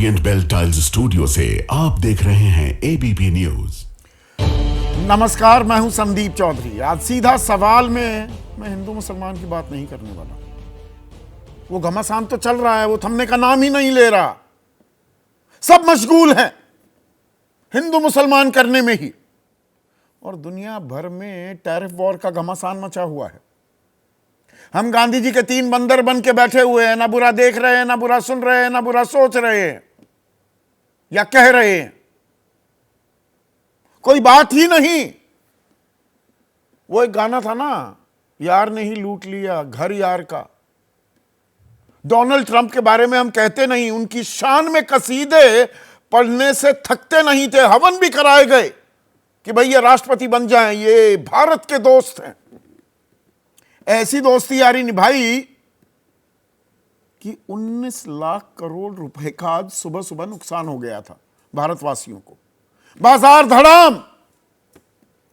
Orient bell tiles studio से आप देख रहे हैं एबीपी न्यूज। नमस्कार, मैं हूं संदीप चौधरी। आज सीधा सवाल में मैं हिंदू मुसलमान की बात नहीं करने वाला। वो घमासान तो चल रहा है, वो थमने का नाम ही नहीं ले रहा। सब मशगूल हैं हिंदू मुसलमान करने में ही, और दुनिया भर में टैरिफ वॉर का घमासान मचा हुआ है। हम गांधी जी के 3 बंदर बन के बैठे हुए हैं, ना बुरा देख रहे हैं, ना बुरा सुन रहे हैं, ना बुरा सोच रहे हैं या कह रहे हैं। कोई बात ही नहीं। वो एक गाना था ना, यार ने ही लूट लिया घर यार का। डोनाल्ड ट्रंप के बारे में हम कहते नहीं, उनकी शान में कसीदे पढ़ने से थकते नहीं थे। हवन भी कराए गए कि भैया राष्ट्रपति बन जाएं, ये भारत के दोस्त हैं। ऐसी दोस्ती यारी निभाई कि 19 लाख करोड़ रुपए का आज सुबह सुबह नुकसान हो गया था भारतवासियों को। बाजार धड़ाम।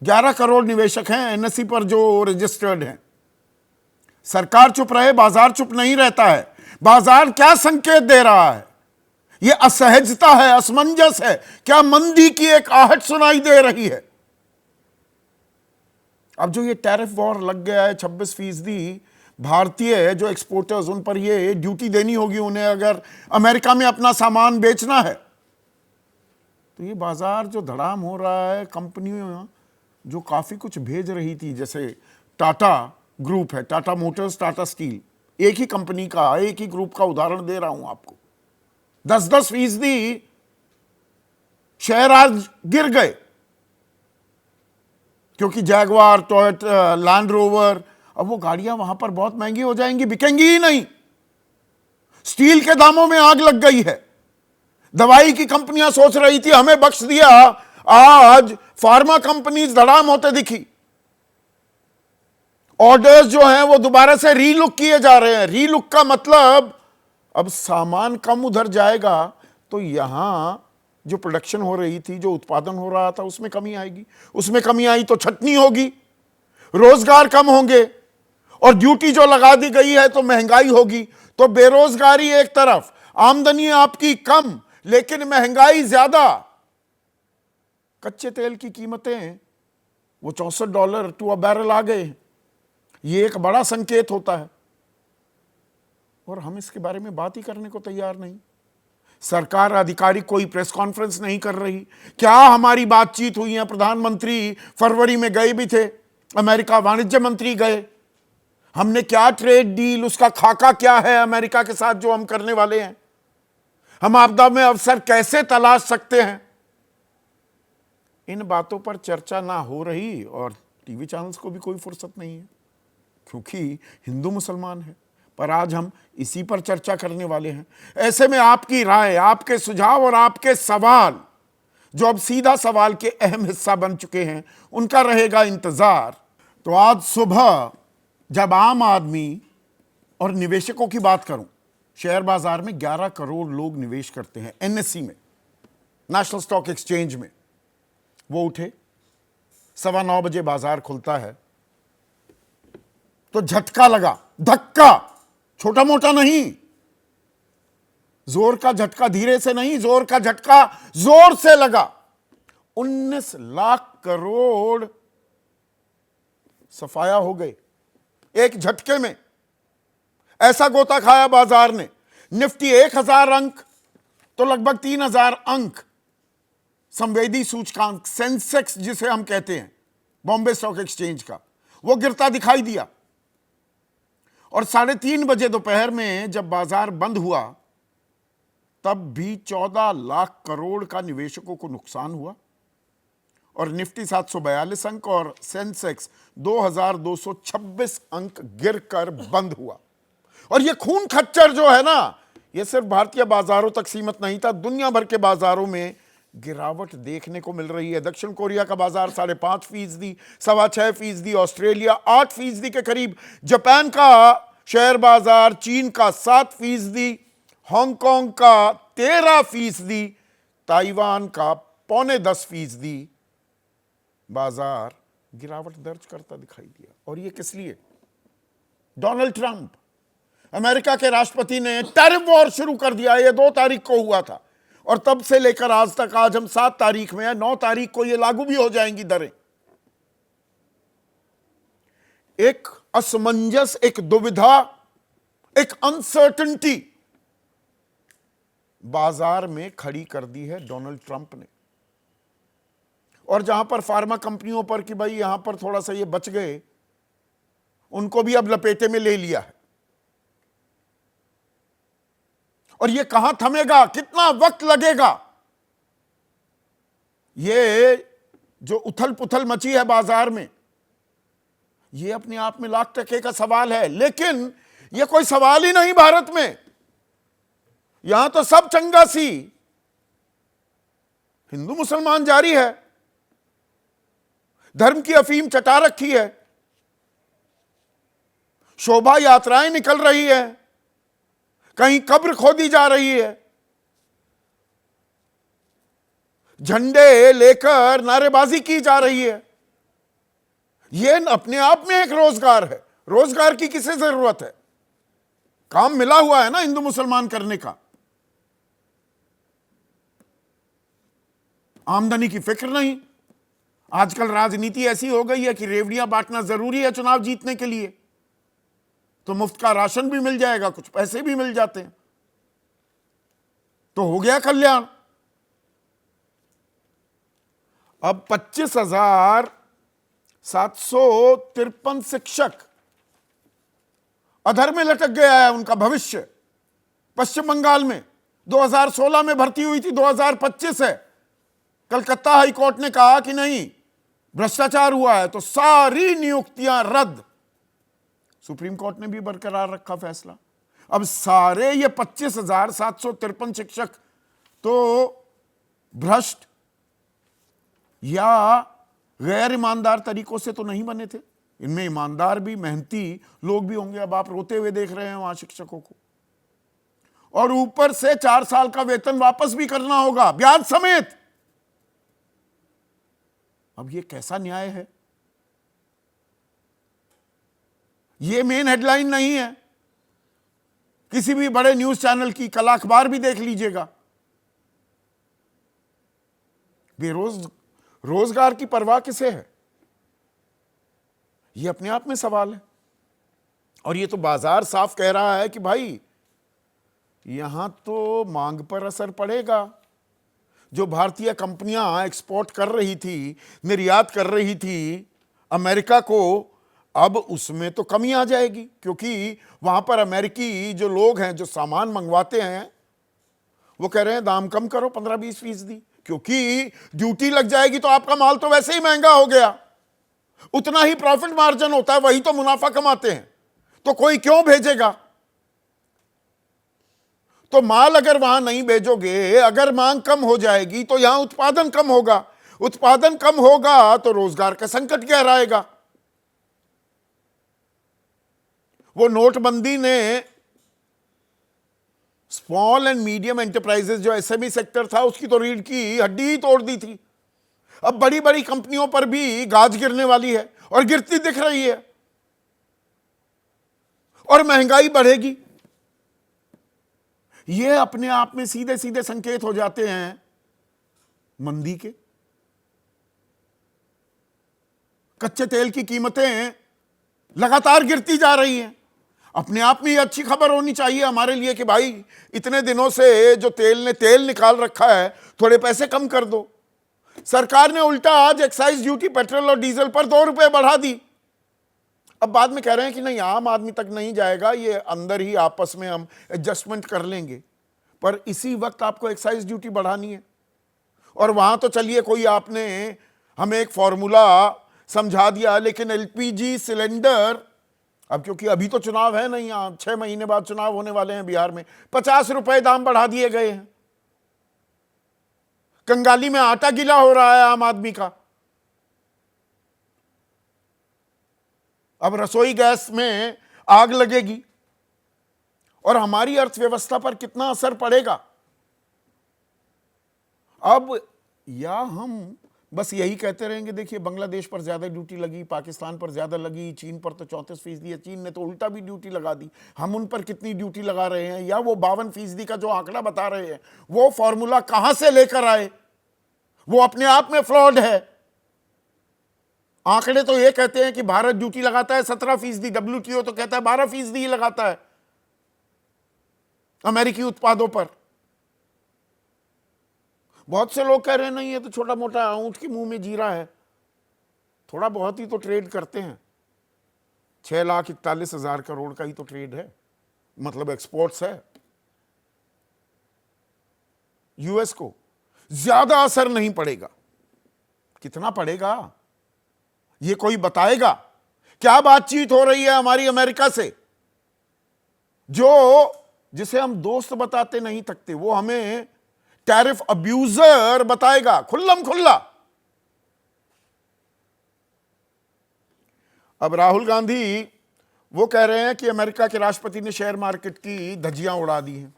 11 करोड़ निवेशक हैं एनएसई पर जो रजिस्टर्ड हैं। सरकार चुप रहे, बाजार चुप नहीं रहता है। बाजार क्या संकेत दे रहा है? यह असहजता है, असमंजस है। क्या मंदी की एक आहट सुनाई दे रही है? अब जो ये टैरिफ वॉर लग गया है, 26% भारतीय जो एक्सपोर्टर्स, उन पर ये ड्यूटी देनी होगी उन्हें, अगर अमेरिका में अपना सामान बेचना है। तो ये बाजार जो धड़ाम हो रहा है, कंपनियों जो काफी कुछ भेज रही थी, जैसे टाटा ग्रुप है, टाटा मोटर्स, टाटा स्टील, एक ही कंपनी का, एक ही ग्रुप का उदाहरण दे रहा हूं आपको। 10% शेयर आज गिर गए, क्योंकि जैगवार, टोयोटा, लैंड रोवर, अब वो गाड़ियां वहां पर बहुत महंगी हो जाएंगी, बिकेंगी ही नहीं। स्टील के दामों में आग लग गई है। दवाई की कंपनियां सोच रही थी हमें बख्श दिया, आज फार्मा कंपनीज धड़ाम होते दिखी। ऑर्डर्स जो हैं वो दोबारा से रीलुक किए जा रहे हैं। रीलुक का मतलब अब सामान कम उधर जाएगा तो यहां जो प्रोडक्शन हो रही थी, जो उत्पादन हो रहा था, उसमें कमी आएगी। उसमें कमी आई तो छटनी होगी, रोजगार कम होंगे, और ड्यूटी जो लगा दी गई है तो महंगाई होगी। तो बेरोजगारी एक तरफ, आमदनी आपकी कम लेकिन महंगाई ज्यादा। कच्चे तेल की कीमतें वो $64 टू अ बैरल आ गए। ये एक बड़ा संकेत होता है, और हम इसके बारे में बात ही करने को तैयार नहीं। सरकार अधिकारी कोई प्रेस कॉन्फ्रेंस नहीं कर रही। क्या हमारी बातचीत हुई है? प्रधानमंत्री फरवरी में गए भी थे अमेरिका, वाणिज्य मंत्री गए। हमने क्या ट्रेड डील, उसका खाका क्या है अमेरिका के साथ जो हम करने वाले हैं? हम आपदा में अवसर कैसे तलाश सकते हैं? इन बातों पर चर्चा ना हो रही, और टीवी चैनल्स को भी कोई फुर्सत नहीं है, क्योंकि हिंदू मुसलमान है। पर आज हम इसी पर चर्चा करने वाले हैं। ऐसे में आपकी राय, आपके सुझाव और आपके सवाल, जो अब सीधा सवाल के अहम हिस्सा बन चुके हैं, उनका रहेगा इंतजार। तो आज सुबह जब आम आदमी और निवेशकों की बात करूं, शेयर बाजार में 11 करोड़ लोग निवेश करते हैं एनएसई में, नेशनल स्टॉक एक्सचेंज में। वो उठे, 9:15 बजे बाजार खुलता है तो झटका लगा, धक्का, छोटा मोटा नहीं, जोर का झटका, धीरे से नहीं, जोर का झटका जोर से लगा। 19 लाख करोड़ सफाया हो गए एक झटके में। ऐसा गोता खाया बाजार ने। निफ्टी 1000 अंक तो लगभग 3000 अंक संवेदी सूचकांक, सेंसेक्स जिसे हम कहते हैं, बॉम्बे स्टॉक एक्सचेंज का, वो गिरता दिखाई दिया। और 3:30 बजे दोपहर में जब बाजार बंद हुआ, तब भी 14 लाख करोड़ का निवेशकों को नुकसान हुआ, और निफ्टी 742 अंक और सेंसेक्स 2226 अंक गिरकर बंद हुआ। और ये खून खच्चर जो है ना, ये सिर्फ भारतीय बाजारों तक सीमित नहीं था, दुनिया भर के बाजारों में गिरावट देखने को मिल रही है। दक्षिण कोरिया का बाजार 5.5%, 6.25%, ऑस्ट्रेलिया 8% के करीब, जापान का शेयर बाजार, चीन का 7%, हांगकांग का 13%, ताइवान का 9.25% बाजार गिरावट दर्ज करता दिखाई दिया। और यह किस लिए? डोनाल्ड ट्रंप, अमेरिका के राष्ट्रपति ने टैरिफ वॉर शुरू कर दिया। ये 2 तारीख को हुआ था। और तब से लेकर आज तक, आज हम 7 तारीख में है, 9 तारीख को ये लागू भी हो जाएंगी दरें। एक असमंजस, एक दुविधा, एक अनसर्टेनिटी बाजार में खड़ी कर दी है डोनाल्ड ट्रंप ने। और जहां पर फार्मा कंपनियों पर कि भाई यहां पर थोड़ा सा ये बच गए, उनको भी अब लपेटे में ले लिया है। और ये कहां थमेगा, कितना वक्त लगेगा? ये जो उथल पुथल मची है बाजार में, ये अपने आप में लाख टके का सवाल है। लेकिन ये कोई सवाल ही नहीं भारत में। यहां तो सब चंगासी, हिंदू मुसलमान जारी है, धर्म की अफीम चटा रखी है, शोभा यात्राएं निकल रही है, कहीं कब्र खोदी जा रही है, झंडे लेकर नारेबाजी की जा रही है। यह अपने आप में एक रोजगार है। रोजगार की किसे जरूरत है? काम मिला हुआ है ना हिंदू मुसलमान करने का। आमदनी की फिक्र नहीं। आजकल राजनीति ऐसी हो गई है कि रेवड़ियां बांटना जरूरी है चुनाव जीतने के लिए, तो मुफ्त का राशन भी मिल जाएगा, कुछ पैसे भी मिल जाते हैं, तो हो गया कल्याण। अब 25,753 शिक्षक अधर में लटक गया है उनका भविष्य। पश्चिम बंगाल में 2016 में भर्ती हुई थी, 2025 है। कलकत्ता हाई कोर्ट ने कहा कि नहीं, भ्रष्टाचार हुआ है, तो सारी नियुक्तियां रद्द। सुप्रीम कोर्ट ने भी बरकरार रखा फैसला। अब सारे ये 25,753 शिक्षक तो भ्रष्ट या गैर ईमानदार तरीकों से तो नहीं बने थे। इनमें ईमानदार भी, मेहनती लोग भी होंगे। अब आप रोते हुए देख रहे हैं वहां शिक्षकों को। और ऊपर से 4 साल का वेतन वापस भी करना होगा, ब्याज समेत। अब ये कैसा न्याय है? ये मेन हेडलाइन नहीं है किसी भी बड़े न्यूज चैनल की, कल अखबार भी देख लीजिएगा। रोजगार की परवाह किसे है? ये अपने आप में सवाल है। और ये तो बाजार साफ कह रहा है कि भाई यहां तो मांग पर असर पड़ेगा। जो भारतीय कंपनियां एक्सपोर्ट कर रही थी, निर्यात कर रही थी अमेरिका को, अब उसमें तो कमी आ जाएगी, क्योंकि वहां पर अमेरिकी जो लोग हैं, जो सामान मंगवाते हैं, वो कह रहे हैं दाम कम करो 15-20%, क्योंकि ड्यूटी लग जाएगी तो आपका माल तो वैसे ही महंगा हो गया। उतना ही प्रॉफिट मार्जिन होता है, वही तो मुनाफा कमाते हैं, तो कोई क्यों भेजेगा? तो माल अगर वहां नहीं भेजोगे, अगर मांग कम हो जाएगी तो यहां उत्पादन कम होगा। उत्पादन कम होगा तो रोजगार का संकट गहराएगा। वो नोटबंदी ने स्मॉल एंड मीडियम एंटरप्राइजेस, जो एसएमई सेक्टर था, उसकी तो रीढ़ की हड्डी ही तोड़ दी थी। अब बड़ी बड़ी कंपनियों पर भी गाज गिरने वाली है, और गिरती दिख रही है, और महंगाई बढ़ेगी। ये अपने आप में सीधे सीधे संकेत हो जाते हैं मंदी के। कच्चे तेल की कीमतें लगातार गिरती जा रही हैं। अपने आप में ये अच्छी खबर होनी चाहिए हमारे लिए कि भाई इतने दिनों से जो तेल ने तेल निकाल रखा है, थोड़े पैसे कम कर दो। सरकार ने उल्टा आज एक्साइज ड्यूटी पेट्रोल और डीजल पर 2 रुपए बढ़ा दी। अब बाद में कह रहे हैं कि नहीं, आम आदमी तक नहीं जाएगा, ये अंदर ही आपस में हम एडजस्टमेंट कर लेंगे। पर इसी वक्त आपको एक्साइज ड्यूटी बढ़ानी है। और वहां तो चलिए कोई आपने हमें एक फॉर्मूला समझा दिया, लेकिन एलपीजी सिलेंडर, अब क्योंकि अभी तो चुनाव है नहीं, 6 महीने बाद चुनाव होने वाले हैं बिहार में, 50 रुपए दाम बढ़ा दिए गए हैं। कंगाली में आटा गीला हो रहा है आम आदमी का। अब रसोई गैस में आग लगेगी, और हमारी अर्थव्यवस्था पर कितना असर पड़ेगा। अब या हम बस यही कहते रहेंगे, देखिए बांग्लादेश पर ज्यादा ड्यूटी लगी, पाकिस्तान पर ज्यादा लगी, चीन पर तो 34% है, चीन ने तो उल्टा भी ड्यूटी लगा दी, हम उन पर कितनी ड्यूटी लगा रहे हैं, या वो 52% का जो आंकड़ा बता रहे हैं वो फॉर्मूला कहां से लेकर आए, वो अपने आप में फ्लॉड है। आंकड़े तो ये कहते हैं कि भारत ड्यूटी लगाता है 17%, WTO तो कहता है 12% ही लगाता है अमेरिकी उत्पादों पर। बहुत से लोग कह रहे हैं नहीं ये तो छोटा मोटा ऊंट के मुंह में जीरा है, थोड़ा बहुत ही तो ट्रेड करते हैं, 6,41,000 करोड़ का ही तो ट्रेड है, मतलब एक्सपोर्ट्स है। यूएस को ज्यादा असर नहीं पड़ेगा, कितना पड़ेगा ये कोई बताएगा? क्या बातचीत हो रही है हमारी अमेरिका से, जिसे हम दोस्त बताते नहीं थकते, वो हमें टैरिफ अब्यूजर बताएगा खुल्लम खुल्ला। अब राहुल गांधी वो कह रहे हैं कि अमेरिका के राष्ट्रपति ने शेयर मार्केट की धज्जियां उड़ा दी हैं।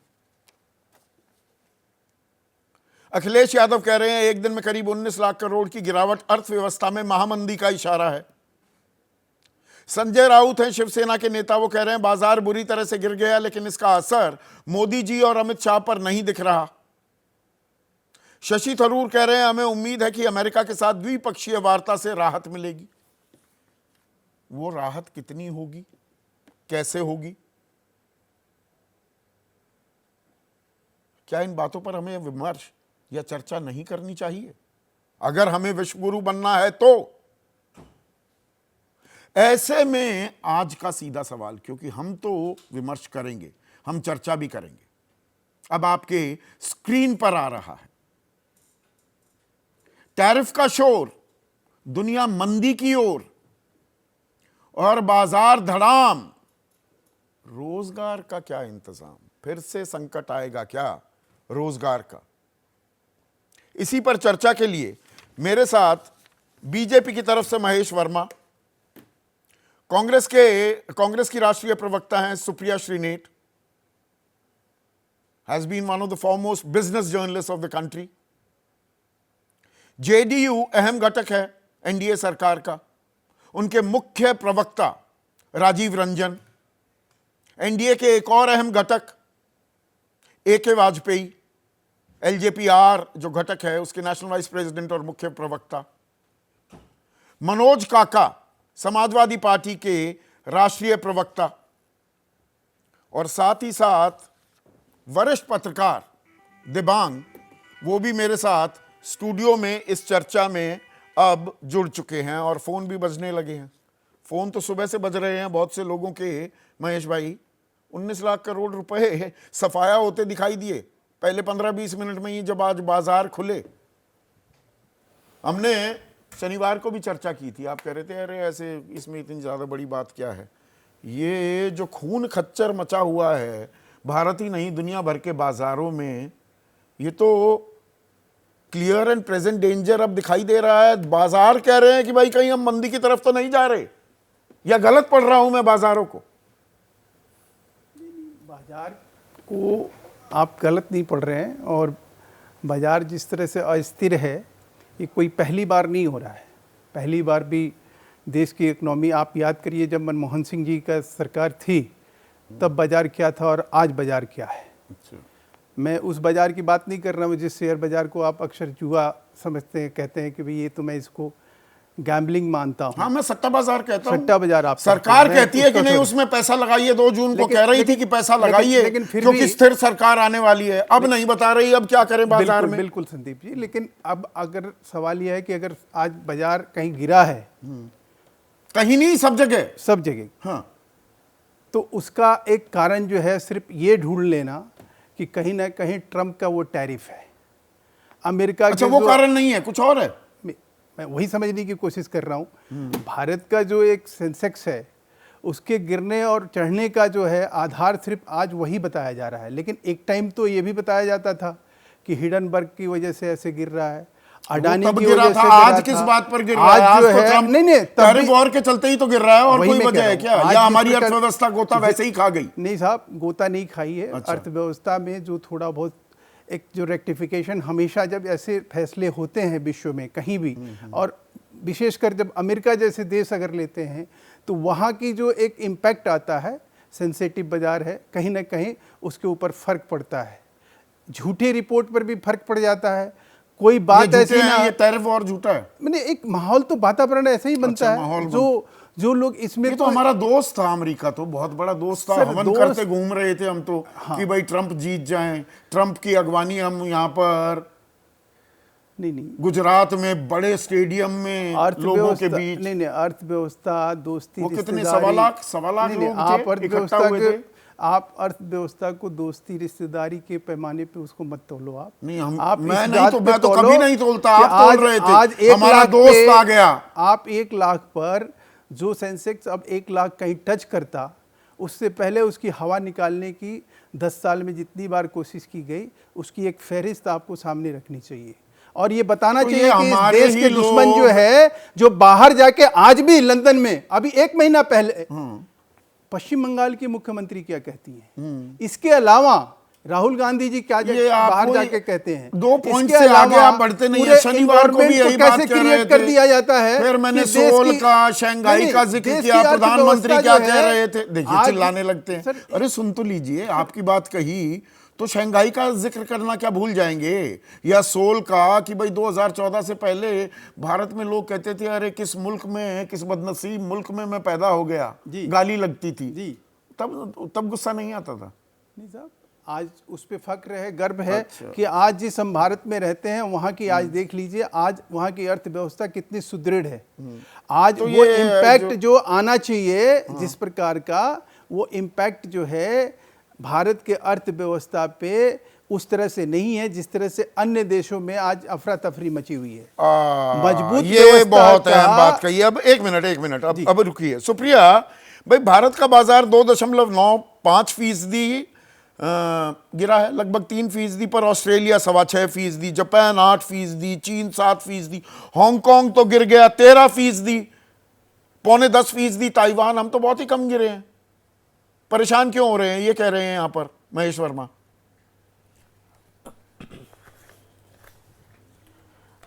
अखिलेश यादव कह रहे हैं एक दिन में करीब 19 लाख करोड़ की गिरावट अर्थव्यवस्था में महामंदी का इशारा है। संजय राउत हैं शिवसेना के नेता, वो कह रहे हैं बाजार बुरी तरह से गिर गया लेकिन इसका असर मोदी जी और अमित शाह पर नहीं दिख रहा। शशि थरूर कह रहे हैं हमें उम्मीद है कि अमेरिका के साथ द्विपक्षीय वार्ता से राहत मिलेगी। वो राहत कितनी होगी, कैसे होगी, क्या इन बातों पर हमें विमर्श या चर्चा नहीं करनी चाहिए? अगर हमें विश्वगुरु बनना है तो ऐसे में आज का सीधा सवाल, क्योंकि हम तो विमर्श करेंगे, हम चर्चा भी करेंगे, अब आपके स्क्रीन पर आ रहा है टैरिफ का शोर, दुनिया मंदी की ओर और बाजार धड़ाम, रोजगार का क्या इंतजाम, फिर से संकट आएगा क्या रोजगार का? इसी पर चर्चा के लिए मेरे साथ बीजेपी की तरफ से महेश वर्मा, कांग्रेस की राष्ट्रीय प्रवक्ता हैं Supriya Shrinate, has been one of the foremost business journalist of the country. JDU अहम घटक है एनडीए सरकार का, उनके मुख्य प्रवक्ता राजीव रंजन। एनडीए के एक और अहम घटक AK वाजपेयी, एलजेपीआर जो घटक है उसके नेशनल वाइस प्रेसिडेंट और मुख्य प्रवक्ता। मनोज काका समाजवादी पार्टी के राष्ट्रीय प्रवक्ता, और साथ ही साथ वरिष्ठ पत्रकार दिबांग, वो भी मेरे साथ स्टूडियो में इस चर्चा में अब जुड़ चुके हैं और फोन भी बजने लगे हैं। फोन तो सुबह से बज रहे हैं बहुत से लोगों के। महेश भाई, 19 लाख करोड़ रुपए सफाया होते दिखाई दिए पहले 15-20 मिनट में ही, जब आज बाजार खुले। हमने शनिवार को भी चर्चा की थी, आप कह रहे थे अरे ऐसे इसमें इतनी ज्यादा बड़ी बात क्या है। ये जो खून खच्चर मचा हुआ है भारत ही नहीं दुनिया भर के बाजारों में, ये तो क्लियर एंड प्रेजेंट डेंजर अब दिखाई दे रहा है। बाजार कह रहे हैं कि भाई कहीं हम मंदी की तरफ तो नहीं जा रहे, या गलत पढ़ रहा हूं मैं बाजारों को? बाजार को आप गलत नहीं पढ़ रहे हैं, और बाजार जिस तरह से अस्थिर है ये कोई पहली बार नहीं हो रहा है। पहली बार भी देश की इकनॉमी, आप याद करिए जब मनमोहन सिंह जी का सरकार थी तब बाजार क्या था और आज बाजार क्या है। अच्छा। मैं उस बाजार की बात नहीं कर रहा हूँ जिस शेयर बाजार को आप अक्सर जुआ समझते हैं, कहते हैं कि भाई ये तो मैं इसको गैम्बलिंग मानता हूँ। हाँ, मैं सट्टा बाजार कहता हूँ। सट्टा बाजार आप सरकार कहती है कि नहीं उसमें पैसा लगाइए, 2 जून को कह रही थी कि पैसा लगाइए क्योंकि स्थिर सरकार आने वाली है। अब नहीं बता रही, अब क्या करें बाजार में? बिल्कुल संदीप जी, लेकिन अब अगर सवाल यह है कि अगर आज बाजार कहीं गिरा है, कहीं नहीं, सब जगह। हाँ, तो उसका एक कारण जो है सिर्फ ये ढूंढ लेना कि कहीं ना कहीं ट्रंप का वो टैरिफ है अमेरिका। अच्छा, वो कारण नहीं है, कुछ और है। मैं वही समझने की कोशिश कर रहा हूँ। भारत का जो एक सेंसेक्स है उसके गिरने और चढ़ने का जो है आधार सिर्फ आज वही बताया जा रहा है, लेकिन एक टाइम तो ये भी बताया जाता था कि हिडनबर्ग की वजह से ऐसे गिर रहा है, अडानी की वजह से। आज किस बात पर गिर रहा है? आज जो है नहीं टैरिफ वॉर के चलते ही तो गिर रहा है, और कोई वजह है क्या? या हमारी अर्थव्यवस्था गोता वैसे ही खा गई? नहीं साहब, गोता नहीं खाई है। अर्थव्यवस्था में जो थोड़ा बहुत एक जो रेक्टिफिकेशन, हमेशा जब ऐसे फैसले होते हैं विश्व में कहीं भी, और विशेषकर जब अमेरिका जैसे देश अगर लेते हैं, तो वहाँ की जो एक इम्पैक्ट आता है, सेंसिटिव बाजार है, कहीं ना कहीं उसके ऊपर फर्क पड़ता है। झूठी रिपोर्ट पर भी फर्क पड़ जाता है। कोई बात ऐसी ना, ये टैरिफ और झूठा है, मैंने एक माहौल तो वातावरण ऐसे ही बनता है। जो लोग इसमें, ये तो हमारा दोस्त था अमेरिका, तो बहुत बड़ा दोस्त था, हमन करते घूम रहे थे हम तो, कि भाई ट्रंप जीत जाएं, ट्रंप की अगवानी हम यहाँ पर नहीं गुजरात में बड़े स्टेडियम में लोगों के बीच, नहीं अर्थव्यवस्था, दोस्ती, वो कितने रिश्तेदारी, सवा लाख लोग आप थे, इकट्ठा हुए थे। आप अर्थव्यवस्था को दोस्ती रिश्तेदारी के पैमाने पे उसको मत तोलो। आप नहीं, मैं मैं तो कभी नहीं तोलता, आप तोल रहे थे, आज हमारा दोस्त आ गया। आप 1 लाख पर जो सेंसेक्स अब 1 लाख कहीं टच करता, उससे पहले उसकी हवा निकालने की 10 साल में जितनी बार कोशिश की गई, उसकी एक फहरिस्त आपको सामने रखनी चाहिए और ये बताना चाहिए कि इस देश के दुश्मन जो है, जो बाहर जाके आज भी लंदन में अभी 1 महीना पहले पश्चिम बंगाल की मुख्यमंत्री क्या कहती हैं, इसके अलावा राहुल गांधी जी क्या बाहर जाके कहते हैं, 2 पॉइंट से आगे आप बढ़ते नहीं है। शनिवार को भी यही बात कर रहे थे, कर दिया जाता है। फिर मैंने सोल का, शंघाई का जिक्र किया, प्रधानमंत्री क्या कह रहे थे, देखिए चिल्लाने लगते हैं। अरे सुन तो लीजिए, आपकी बात कही तो शंघाई का जिक्र करना क्या भूल जाएंगे, या सोल का कि भाई 2014 से पहले भारत में लोग कहते थे अरे किस मुल्क में, किस बदनसीब मुल्क में मैं पैदा हो गया, गाली लगती थी जी, तब गुस्सा नहीं आता था। नहीं साहब, आज उस पे फक्र है, गर्व है कि आज जिस हम भारत में रहते हैं वहाँ की आज देख लीजिए, आज वहाँ की अर्थव्यवस्था कितनी सुदृढ़ है। आज तो वो इम्पैक्ट जो आना चाहिए जिस प्रकार का, वो इम्पैक्ट जो है भारत के अर्थव्यवस्था पे उस तरह से नहीं है जिस तरह से अन्य देशों में आज अफरा तफरी मची हुई है। मजबूत, ये बहुत अहम बात कही। अब एक मिनट अब रुकिए सुप्रिया भाई, भारत का बाजार 2.95% गिरा है, लगभग 3% पर। ऑस्ट्रेलिया 6.25%, जापान 8%, चीन 7%, हांगकांग तो गिर गया 13%, 9.25%, ताइवान, हम तो बहुत ही कम गिरे हैं। परेशान क्यों हो रहे हैं, ये कह रहे हैं यहां पर महेश वर्मा।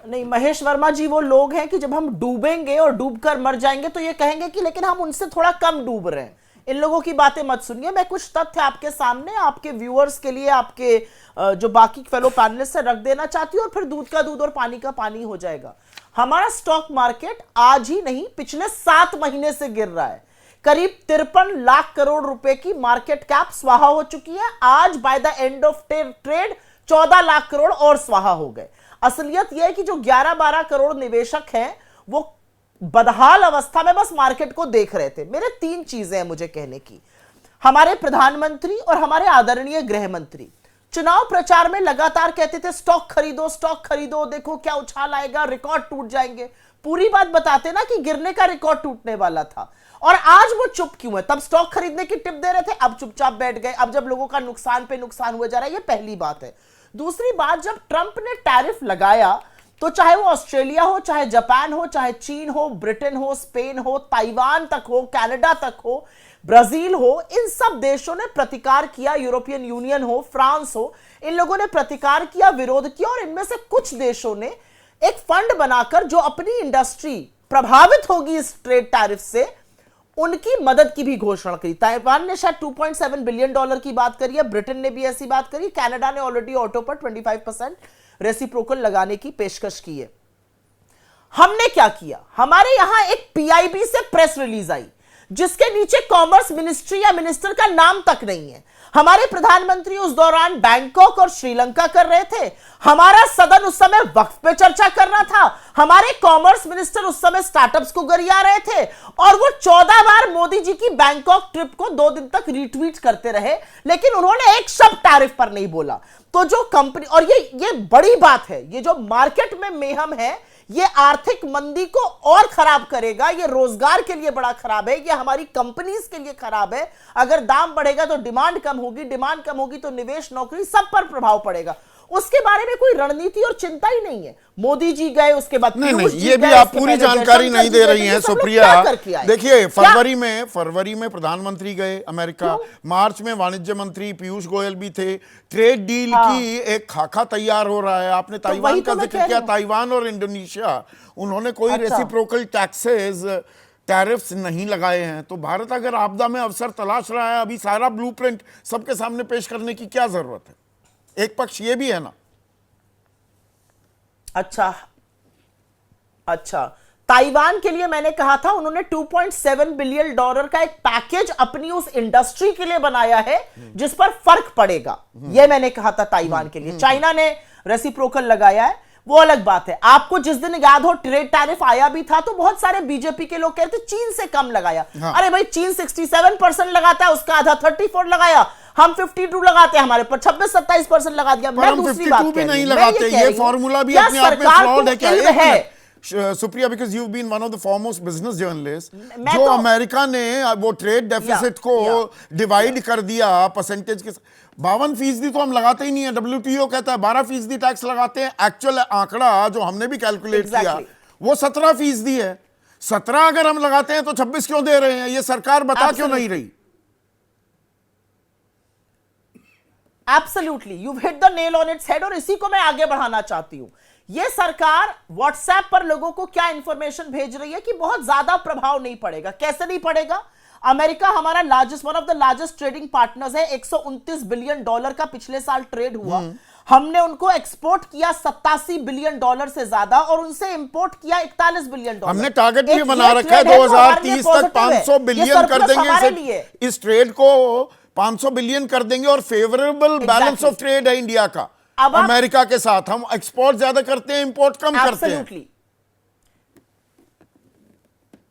नहीं, महेश वर्मा जी वो लोग हैं कि जब हम डूबेंगे और डूबकर मर जाएंगे तो ये कहेंगे कि लेकिन हम उनसे थोड़ा कम डूब रहे हैं। इन लोगों की बातें मत सुनिए। मैं कुछ तथ्य आपके सामने, आपके व्यूअर्स के लिए, आपके जो बाकी फेलो पैनलिस्ट से रख देना चाहती हूं और फिर दूध का दूध और पानी का पानी हो जाएगा। हमारा स्टॉक मार्केट आज ही नहीं, पिछले 7 महीने से गिर रहा है। करीब 53 लाख करोड़ रुपए की मार्केट कैप स्वाहा हो चुकी है। आज by the end of trade 14 lakh crore और स्वाहा हो गए। असलियत यह है कि जो 11-12 करोड़ निवेशक हैं वो बदहाल अवस्था में बस मार्केट को देख रहे थे। मेरे 3 चीजें हैं मुझे कहने की। हमारे प्रधानमंत्री और हमारे आदरणीय गृह मंत्री चुनाव प्रचार में लगातार कहते थे स्टॉक खरीदो, देखो क्या उछाल आएगा, रिकॉर्ड टूट जाएंगे। पूरी बात बताते ना कि गिरने का रिकॉर्ड टूटने वाला था। और आज वो चुप क्यों है? तब स्टॉक खरीदने की टिप दे रहे थे, अब चुपचाप बैठ गए। अब जब लोगों का नुकसान पे नुकसान हुआ जा रहा है, ये पहली बात है। दूसरी बात, जब ट्रंप ने टैरिफ लगाया तो चाहे वो ऑस्ट्रेलिया हो, चाहे जापान हो, चाहे चीन हो, ब्रिटेन हो, स्पेन हो, ताइवान तक हो, कनाडा तक हो, ब्राजील हो, इन सब देशों ने प्रतिकार किया। यूरोपियन यूनियन हो, फ्रांस हो, इन लोगों ने प्रतिकार किया, विरोध किया। और इनमें से कुछ देशों ने एक फंड बनाकर जो अपनी इंडस्ट्री प्रभावित होगी इस ट्रेड टैरिफ से, उनकी मदद की भी घोषणा करी। ताइवान ने शायद $2.7 बिलियन की बात करी है, ब्रिटेन ने भी ऐसी बात करी, कनाडा ने ऑलरेडी ऑटो पर 25% रेसिप्रोकल लगाने की पेशकश की है। हमने क्या किया? हमारे यहां एक पीआईबी से प्रेस रिलीज आई जिसके नीचे कॉमर्स मिनिस्ट्री या मिनिस्टर का नाम तक नहीं है। हमारे प्रधानमंत्री उस दौरान बैंकॉक और श्रीलंका कर रहे थे। हमारा सदन उस समय वक्फ पे चर्चा कर रहा था। हमारे कॉमर्स मिनिस्टर उस समय स्टार्टअप्स को गरिया रहे थे और वो 14 बार मोदी जी की बैंकॉक ट्रिप को 2 दिन तक रीट्वीट करते रहे, लेकिन उन्होंने एक शब्द टैरिफ पर नहीं बोला। तो जो कंपनी, और ये बड़ी बात है, ये जो मार्केट में मेहम है, ये आर्थिक मंदी को और खराब करेगा। ये रोजगार के लिए बड़ा खराब है, ये हमारी कंपनीज के लिए खराब है। अगर दाम बढ़ेगा तो डिमांड कम होगी, डिमांड कम होगी तो निवेश, नौकरी, सब पर प्रभाव पड़ेगा। उसके बारे में कोई रणनीति और चिंता ही नहीं है। मोदी जी गए, उसके बाद नहीं पीयूष जी ये भी गए, आप उसके पूरी पहले जानकारी जयशंकर नहीं जी दे गए, रही तो हैं ये सब लोग सुप्रिया। क्या करके आए? देखिए क्या? फरवरी में प्रधानमंत्री गए अमेरिका, मार्च में वाणिज्य मंत्री पीयूष गोयल भी थे, ट्रेड डील की एक खाका तैयार हो रहा है। आपने ताइवान वही का तो मैं जिक्र कह किया, रही हूं। ताइवान और इंडोनेशिया, उन्होंने कोई अच्छा। रेसिप्रोकल टैक्सेस टैरिफ्स नहीं लगाए हैं। तो भारत अगर आपदा में अवसर तलाश रहा है, अभी सारा ब्लूप्रिंट सबके सामने पेश करने की क्या जरूरत है? एक पक्ष ये भी है ना। अच्छा, ताइवान के लिए मैंने कहा था, उन्होंने $2.7 बिलियन का एक पैकेज अपनी उस इंडस्ट्री के लिए बनाया है जिस पर फर्क पड़ेगा, यह मैंने कहा था ताइवान के लिए। चाइना ने रेसिप्रोकल लगाया है, वो अलग बात है। आपको जिस दिन याद हो ट्रेड टैरिफ आया भी था, तो बहुत सारे बीजेपी के लोग कहते चीन से कम लगाया। हाँ। अरे भाई, चीन 67% लगाता है, उसका आधा 34 लगाया, हम 52 लगाते हैं, हमारे पर 26-27% लगा दिया। मैं हम दूसरी 52 बात भी कह रही नहीं हूं, मैं लगाते, कह ये रही हूं, फॉर्मूला भी क्या अपने आप में सरकार फ्लॉड को है क्या? इल्म एक है? Minute, Supriya, because you been one of the foremost business journalist, मैं जो तो- अमेरिका ने वो ट्रेड डेफिसिट को डिवाइड कर दिया परसेंटेज के, 52% तो हम लगाते ही नहीं है। WTO कहता है 12% टैक्स लगाते हैं, एक्चुअल आंकड़ा जो हमने भी कैलकुलेट किया Exactly. वो 17% है। 17 अगर हम लगाते हैं तो 26 क्यों दे रहे हैं? ये सरकार बता क्यों नहीं रही? Absolutely, you hit the nail on its head, और इसी को मैं आगे बढ़ाना चाहती हूं। ये सरकार व्हाट्सएप पर लोगों को क्या इंफॉर्मेशन भेज रही है कि बहुत ज्यादा प्रभाव नहीं पड़ेगा। कैसे नहीं पड़ेगा? अमेरिका हमारा one of the largest trading partners है। $129 बिलियन का पिछले साल ट्रेड हुआ। हमने उनको एक्सपोर्ट किया $87 बिलियन से ज्यादा, और उनसे इंपोर्ट किया $41 बिलियन। हमने टारगेट भी बना रखा है 2030 तक 500 बिलियन कर देंगे इस ट्रेड को, 500 बिलियन कर देंगे, और फेवरेबल बैलेंस ऑफ ट्रेड है इंडिया का अमेरिका के साथ। हम एक्सपोर्ट ज्यादा करते हैं, इंपोर्ट कम करते हैं।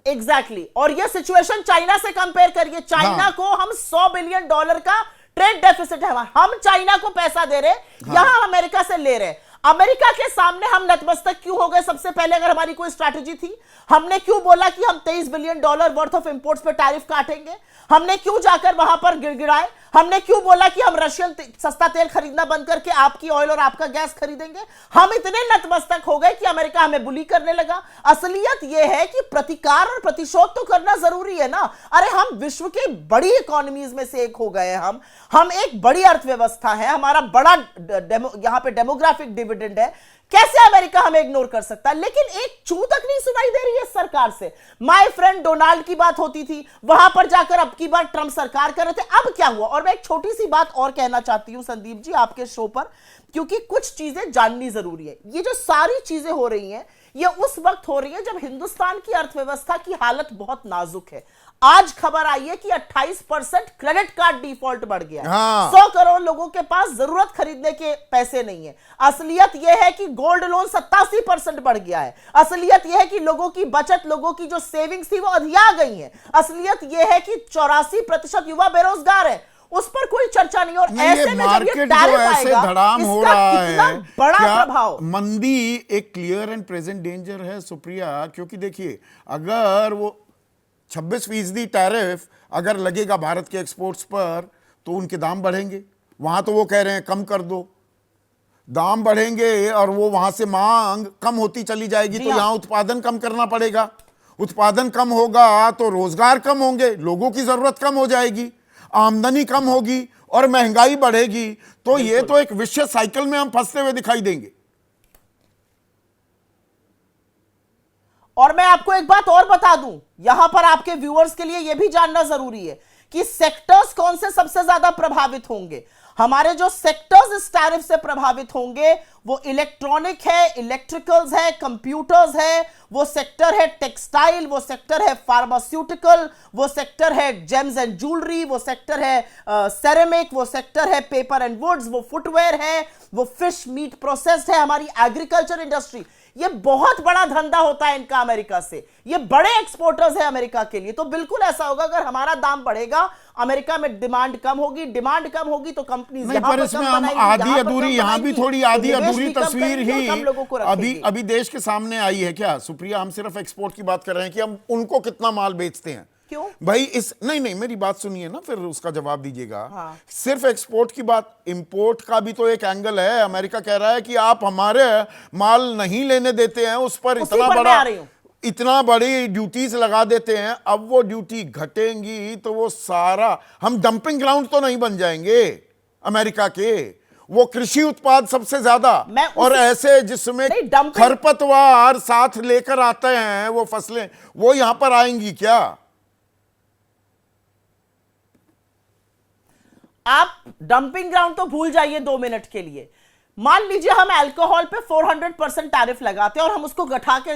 एग्जैक्टली। और ये सिचुएशन चाइना से कंपेयर करिए। चाइना को हम $100 बिलियन का ट्रेड डेफिसिट है, हम चाइना को पैसा दे रहे, यहां अमेरिका से ले रहे। अमेरिका के सामने हम नतमस्तक क्यों हो गए? सबसे पहले, अगर हमारी कोई स्ट्रैटेजी थी, हमने क्यों बोला कि हम $23 बिलियन वर्थ ऑफ इंपोर्ट्स पे टैरिफ काटेंगे? हमने क्यों जाकर वहां पर गिड़गिड़ाए? हमने क्यों बोला कि हम रशियन सस्ता तेल खरीदना बंद करके आपकी ऑयल और आपका गैस खरीदेंगे? हम इतने नतमस्तक हो गए कि अमेरिका हमें बुली करने लगा। असलियत यह है कि प्रतिकार और प्रतिशोध तो करना जरूरी है ना। अरे, हम विश्व की बड़ी इकोनॉमीज में से एक हो गए। हम एक बड़ी अर्थव्यवस्था है, हमारा बड़ा यहां पे डेमोग्राफिक डिविडेंड है। कैसे अमेरिका हमें इग्नोर कर सकता है? लेकिन एक चू तक नहीं सुनाई दे रही है सरकार से। माय फ्रेंड डोनाल्ड की बात होती थी, वहां पर जाकर अब की बार ट्रंप सरकार कर रहे थे। अब क्या हुआ? और मैं एक छोटी सी बात और कहना चाहती हूं संदीप जी आपके शो पर, क्योंकि कुछ चीजें जाननी जरूरी है। ये जो सारी चीजें हो रही हैं, ये उस वक्त हो रही है जब हिंदुस्तान की अर्थव्यवस्था की हालत बहुत नाजुक है। आज खबर आई है कि 28% क्रेडिट कार्ड डिफॉल्ट बढ़ गया। 100 करोड़ लोगों के पास जरूरत खरीदने के पैसे नहीं है। असलियत यह है कि गोल्ड लोन 87% बढ़ गया है। असलियत यह है कि लोगों की बचत, लोगों की जो सेविंग्स थी वो अधिया गई है। असलियत यह है कि 84% युवा बेरोजगार है। उस पर कोई चर्चा नहीं। और ऐसे में जब ये टैरिफ आएगा, धड़ाम हो इसका रहा कितना है, बड़ा क्या प्रभाव? मंदी एक क्लियर एंड प्रेजेंट डेंजर है सुप्रिया। क्योंकि देखिए, अगर वो 26% टैरिफ अगर लगेगा भारत के एक्सपोर्ट्स पर, तो उनके दाम बढ़ेंगे। वहां तो वो कह रहे हैं कम कर दो, दाम बढ़ेंगे और वो वहां से मांग कम होती चली जाएगी, तो यहां उत्पादन कम करना पड़ेगा। उत्पादन कम होगा तो रोजगार कम होंगे, लोगों की जरूरत कम हो जाएगी, आमदनी कम होगी और महंगाई बढ़ेगी। तो ये तो एक विशेष साइकिल में हम फंसते हुए दिखाई देंगे। और मैं आपको एक बात और बता दूं, यहां पर आपके व्यूअर्स के लिए यह भी जानना जरूरी है कि सेक्टर्स कौन से सबसे ज्यादा प्रभावित होंगे। हमारे जो सेक्टर्स इस टैरिफ से प्रभावित होंगे वो इलेक्ट्रॉनिक है, इलेक्ट्रिकल्स है, कंप्यूटर्स है, वो सेक्टर है टेक्सटाइल, वो सेक्टर है फार्मास्यूटिकल, वो सेक्टर है जेम्स एंड ज्वेलरी, वो सेक्टर है सेरेमिक, वो सेक्टर है पेपर एंड वुड्स, वो फुटवेयर है, वो फिश मीट प्रोसेस्ड है, हमारी एग्रीकल्चर इंडस्ट्री। ये बहुत बड़ा धंधा होता है इनका अमेरिका से, ये बड़े एक्सपोर्टर्स है अमेरिका के लिए। तो बिल्कुल ऐसा होगा, अगर हमारा दाम बढ़ेगा, अमेरिका में डिमांड कम होगी, डिमांड कम होगी तो कंपनीज नहीं, पर इसमें हम आधी अधूरी, यहां भी थोड़ी आधी अधूरी तस्वीर ही अभी देश के सामने आई है क्या सुप्रिया? हम सिर्फ एक्सपोर्ट की बात कर रहे हैं कि हम उनको कितना माल बेचते हैं, क्यों? भाई इस नहीं नहीं मेरी बात सुनिए ना, फिर उसका जवाब दीजिएगा। हाँ। सिर्फ एक्सपोर्ट की बात, इंपोर्ट का भी तो एक एंगल है। अमेरिका कह रहा है कि आप हमारे माल नहीं लेने देते हैं, उस पर उसी इतना पर मैं बड़ा आ रही हूं। इतना बड़ी ड्यूटीज लगा देते हैं। अब वो ड्यूटी घटेंगी तो वो सारा, हम डंपिंग ग्राउंड तो नहीं बन जाएंगे अमेरिका के। वो कृषि उत्पाद सबसे ज्यादा, और ऐसे जिसमें खरपतवार साथ लेकर आते हैं वो फसलें, वो यहां पर आएंगी क्या? आप डंपिंग ग्राउंड तो भूल जाइए 2 मिनट के लिए। मान लीजिए हम अल्कोहल पे 400% टैरिफ लगाते हैं और हम उसको घटा के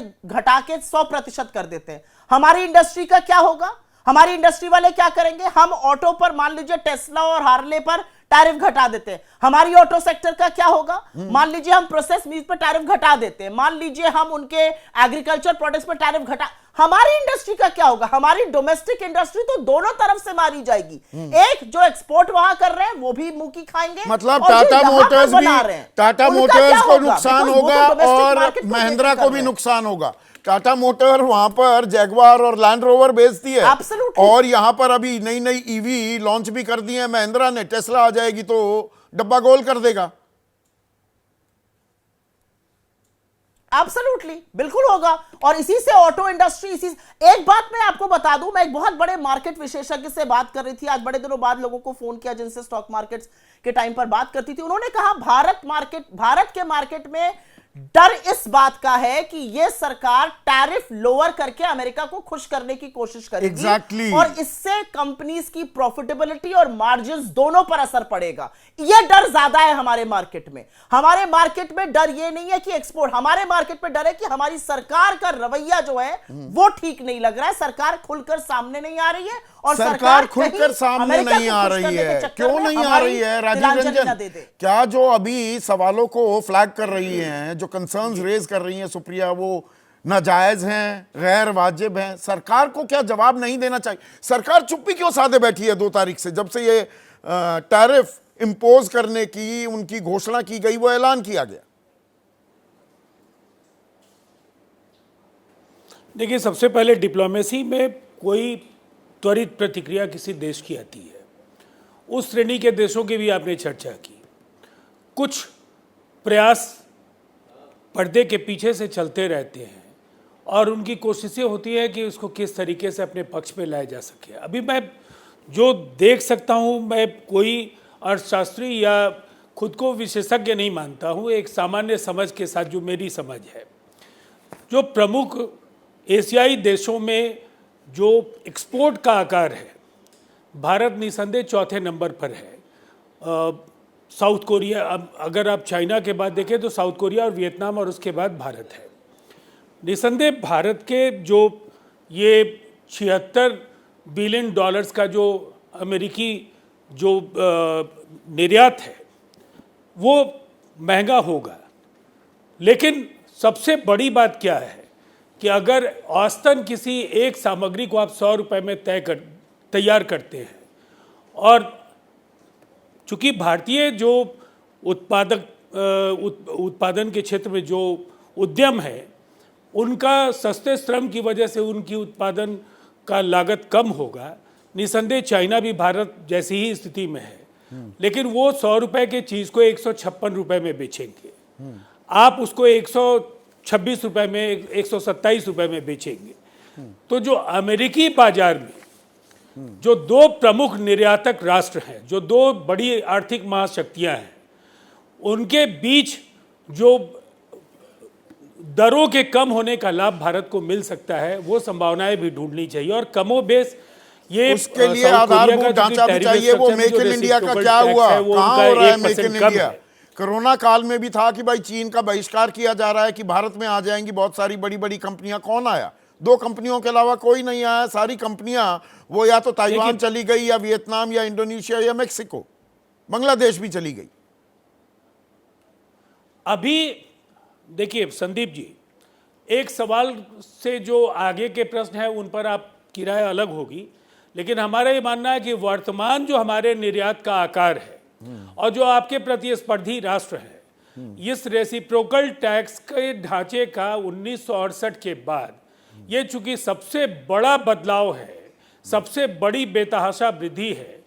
100% कर देते हैं, हमारी इंडस्ट्री का क्या होगा? हमारी इंडस्ट्री वाले क्या करेंगे? हम ऑटो पर मान लीजिए टेस्ला और हार्ले पर टैरिफ घटा देते हैं, हमारी ऑटो सेक्टर का क्या होगा? मान लीजिए हम प्रोसेस मीट पर टैरिफ घटा देते हैं, मान लीजिए हम उनके एग्रीकल्चर प्रोडक्ट्स पर टैरिफ घटा, हमारी इंडस्ट्री का क्या होगा? हमारी डोमेस्टिक इंडस्ट्री तो दोनों तरफ से मारी जाएगी। एक जो एक्सपोर्ट वहां कर रहे हैं वो भी मुंह की खाएंगे, मतलब टाटा मोटर्स को नुकसान होगा और महिंद्रा को भी नुकसान होगा। टाटा मोटर वहां पर जैगवार और लैंड रोवर बेचती है, और यहां पर अभी नई नई ईवी लॉन्च भी कर दी है महिंद्रा ने। टेस्ला आ जाएगी तो डब्बा गोल कर देगा। एब्सोल्युटली, बिल्कुल होगा। और इसी से ऑटो इंडस्ट्री, एक बात मैं आपको बता दूं, मैं एक बहुत बड़े मार्केट विशेषज्ञ से बात कर रही थी आज, बड़े दिनों बाद लोगों को फोन किया जिनसे स्टॉक मार्केट्स के टाइम पर बात करती थी। उन्होंने कहा भारत के मार्केट में डर इस बात का है कि यह सरकार टैरिफ लोअर करके अमेरिका को खुश करने की कोशिश करेगी। Exactly. और इससे कंपनीज की प्रॉफिटेबिलिटी और मार्जिन्स दोनों पर असर पड़ेगा। यह डर ज्यादा है हमारे मार्केट में। हमारे मार्केट में डर यह नहीं है कि एक्सपोर्ट, हमारे मार्केट में डर है कि हमारी सरकार का रवैया जो है वो ठीक नहीं लग रहा है। सरकार खुलकर सामने नहीं आ रही है, और सरकार खुलकर सामने नहीं आ रही है। क्यों नहीं आ रही है राजीव रंजन? क्या जो अभी सवालों को फ्लैग कर रही हैं, जो कंसर्न्स रेज कर रही हैं सुप्रिया, वो नाजायज हैं, गैर वाजिब हैं? सरकार को क्या जवाब नहीं देना चाहिए? सरकार चुप्पी क्यों साधे बैठी है 2 तारीख से, जब से ये टैरिफ इंपोज करने की उनकी घोषणा की गई, वो ऐलान किया गया? देखिए, सबसे पहले डिप्लोमेसी में कोई त्वरित प्रतिक्रिया किसी देश की आती है, उस श्रेणी के देशों की भी आपने चर्चा की। कुछ प्रयास पर्दे के पीछे से चलते रहते हैं और उनकी कोशिशें होती है कि उसको किस तरीके से अपने पक्ष में लाया जा सके। अभी मैं जो देख सकता हूँ, मैं कोई अर्थशास्त्री या खुद को विशेषज्ञ नहीं मानता हूँ, एक सामान्य समझ के साथ जो मेरी समझ है, जो प्रमुख एशियाई देशों में जो एक्सपोर्ट का आकार है, भारत निसंदेह 4थे नंबर पर है। साउथ कोरिया, अगर आप चाइना के बाद देखें तो साउथ कोरिया और वियतनाम, और उसके बाद भारत है। निसंदेह भारत के जो ये 76 बिलियन डॉलर्स का जो अमेरिकी जो निर्यात है वो महंगा होगा। लेकिन सबसे बड़ी बात क्या है कि अगर औसतन किसी एक सामग्री को आप 100 रुपये में तैयार करते हैं, और चूँकि भारतीय जो उत्पादन के क्षेत्र में जो उद्यम है, उनका सस्ते श्रम की वजह से उनकी उत्पादन का लागत कम होगा। निसंदेह चाइना भी भारत जैसी ही स्थिति में है, लेकिन वो 100 रुपये की चीज़ को 156 रुपये में बेचेंगे, आप उसको 126 रुपये में, 127 रुपये में बेचेंगे। तो जो अमेरिकी बाजार में जो 2 प्रमुख निर्यातक राष्ट्र हैं, जो 2 बड़ी आर्थिक महाशक्तियां हैं, उनके बीच जो दरों के कम होने का लाभ भारत को मिल सकता है, वो संभावनाएं भी ढूंढनी चाहिए। और कमोबेश ये उसके लिए आधारभूत ढांचा भी चाहिए। वो मेक इन इंडिया का क्या हुआ, कहां हो रहा है मेक इन इंडिया? कोरोना काल में भी था कि भाई चीन का बहिष्कार किया जा रहा है कि भारत में आ जाएंगी बहुत सारी बड़ी बड़ी कंपनियां। कौन आया? 2 कंपनियों के अलावा कोई नहीं आया। सारी कंपनियां वो या तो ताइवान चली गई, या वियतनाम, या इंडोनेशिया, या मेक्सिको, बांग्लादेश भी चली गई। अभी देखिए संदीप जी, एक सवाल से जो आगे के प्रश्न है उन पर आपकी राय अलग होगी, लेकिन हमारा ये मानना है कि वर्तमान जो हमारे निर्यात का आकार है और जो आपके प्रतिस्पर्धी राष्ट्र है, इस रेसिप्रोकल टैक्स के ढांचे का 1968 के बाद ये चूंकि सबसे बड़ा बदलाव है, सबसे बड़ी बेतहाशा वृद्धि है,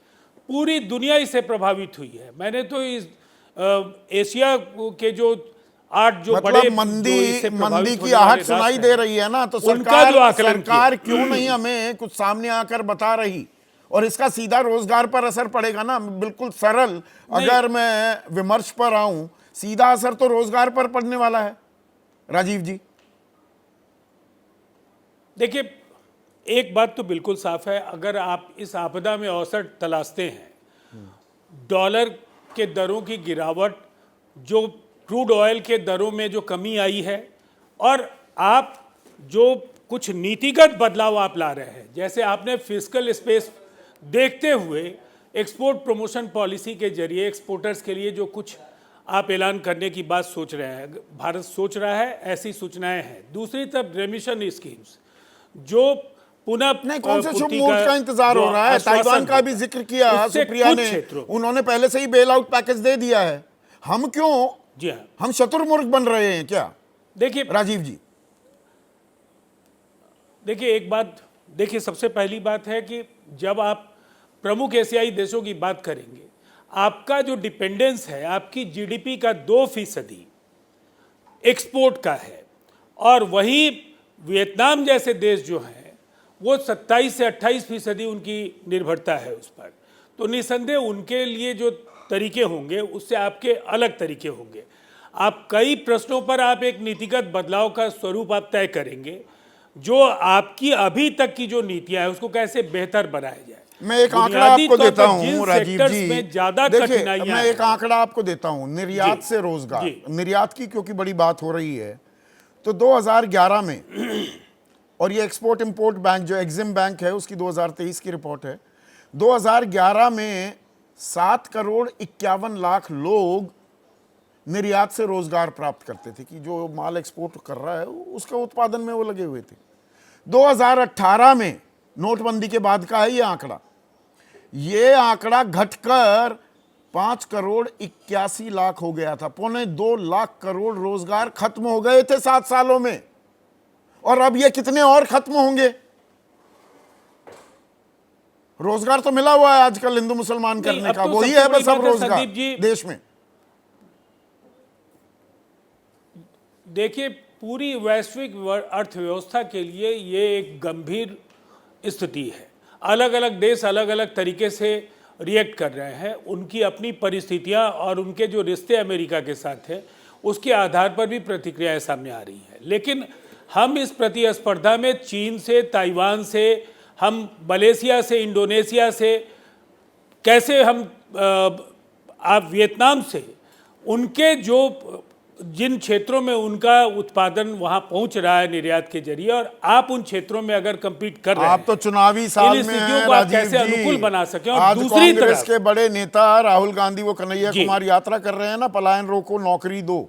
पूरी दुनिया इससे प्रभावित हुई है। मैंने तो इस एशिया के जो 8 जो बड़े मतलब जो मंदी इससे प्रभावित मंदी की होने वाले आहट सुनाई राष्ट्र दे हैं, रही है ना, तो उनका जो आकलन सरकार किया। क्यों नहीं हमें कुछ सामने आकर बता रही, और इसका सीधा रोजगार पर असर पड़ेगा ना। बिल्कुल सरल अगर मैं विमर्श पर आऊं, सीधा असर तो रोजगार पर पड़ने वाला है राजीव जी। देखिए, एक बात तो बिल्कुल साफ है, अगर आप इस आपदा में अवसर तलाशते हैं, डॉलर के दरों की गिरावट, जो क्रूड ऑयल के दरों में जो कमी आई है, और आप जो कुछ नीतिगत बदलाव आप ला रहे हैं, जैसे आपने फिस्कल स्पेस देखते हुए एक्सपोर्ट प्रमोशन पॉलिसी के जरिए एक्सपोर्टर्स के लिए जो कुछ आप ऐलान करने की बात सोच रहे हैं, भारत सोच रहा है, ऐसी सूचनाएं हैं। दूसरी तरफ रेमिशन स्कीम्स जो पुनः नहीं, कौन से शुभ मुहूर्त का इंतजार हो रहा है? ताइवान का भी जिक्र किया सुप्रिया ने, उन्होंने पहले से ही बेल आउट पैकेज दे दिया है। हम क्यों, जी हाँ, हम शत्रुमुर्ख बन रहे हैं क्या? देखिए राजीव जी, देखिए एक बात, देखिए सबसे पहली बात है कि जब आप प्रमुख एशियाई देशों की बात करेंगे, आपका जो डिपेंडेंस है, आपकी जीडीपी का 2% एक्सपोर्ट का है, और वही वियतनाम जैसे देश जो हैं वो 27 से 28% उनकी निर्भरता है उस पर। तो निसंदेह उनके लिए जो तरीके होंगे उससे आपके अलग तरीके होंगे। आप कई प्रश्नों पर आप एक नीतिगत बदलाव का स्वरूप आप तय करेंगे, जो आपकी अभी तक की जो नीतियां है उसको कैसे बेहतर बनाया जाए। मैं एक आंकड़ा आपको देता हूं राजीव जी, देखिए मैं एक आंकड़ा आपको देता हूं, निर्यात से रोजगार, निर्यात की क्योंकि बड़ी बात हो रही है, तो 2011 में, और ये एक्सपोर्ट इंपोर्ट बैंक जो एग्जिम बैंक है उसकी 2023 की रिपोर्ट है, 2011 में 7 करोड़ 51 लाख लोग निर्यात से रोजगार प्राप्त करते थे, कि जो माल एक्सपोर्ट कर रहा है उसके उत्पादन में वो लगे हुए थे। 2018 में, नोटबंदी के बाद का है ये आंकड़ा घटकर 5 करोड़ 81 लाख हो गया था। 2.25 लाख करोड़ रोजगार खत्म हो गए थे 7 सालों में, और अब ये कितने और खत्म होंगे? रोजगार तो मिला हुआ है आजकल हिंदू मुसलमान करने का, वही है बस अब रोजगार देश में। देखिए, पूरी वैश्विक अर्थव्यवस्था के लिए ये एक गंभीर स्थिति है। अलग अलग देश अलग अलग तरीके से रिएक्ट कर रहे हैं, उनकी अपनी परिस्थितियां और उनके जो रिश्ते अमेरिका के साथ हैं उसके आधार पर भी प्रतिक्रियाएं सामने आ रही हैं। लेकिन हम इस प्रतिस्पर्धा में चीन से, ताइवान से, हम मलेशिया से, इंडोनेशिया से, कैसे हम आप वियतनाम से, उनके जो जिन क्षेत्रों में उनका उत्पादन वहां पहुंच रहा है निर्यात के जरिए, और आप उन क्षेत्रों में अगर कंपीट कर रहे हैं, आप तो चुनावी साल में हैं राजीव कैसे जी, अनुकूल बना सकें। और आज दूसरी कांग्रेस तरफ के बड़े नेता राहुल गांधी वो कन्हैया कुमार यात्रा कर रहे हैं ना, पलायन रोको नौकरी दो,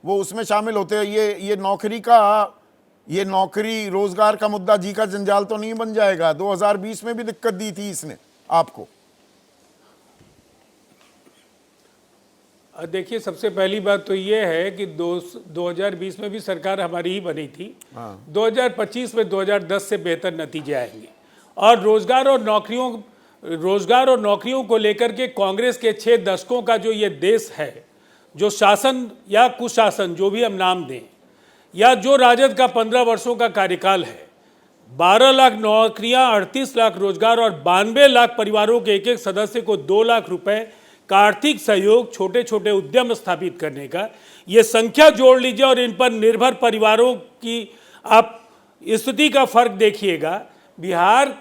वो उसमें शामिल होते हैं। ये नौकरी रोजगार का मुद्दा जी का जंजाल तो नहीं बन जाएगा? 2020 में भी दिक्कत दी थी इसने आपको। देखिए, सबसे पहली बात तो ये है कि 2020 में भी सरकार हमारी ही बनी थी। 2025 में 2010 से बेहतर नतीजे आएंगे, और रोजगार और नौकरियों को लेकर के कांग्रेस के 6 दशकों का जो ये देश है, जो शासन या कुशासन जो भी हम नाम दें, या जो राजद का 15 वर्षों का कार्यकाल है, 12 लाख नौकरियां, 38 लाख रोजगार और 92 लाख परिवारों के एक एक सदस्य को 2 लाख रुपए का आर्थिक सहयोग, छोटे छोटे उद्यम स्थापित करने का, ये संख्या जोड़ लीजिए और इन पर निर्भर परिवारों की आप स्थिति का फर्क देखिएगा। बिहार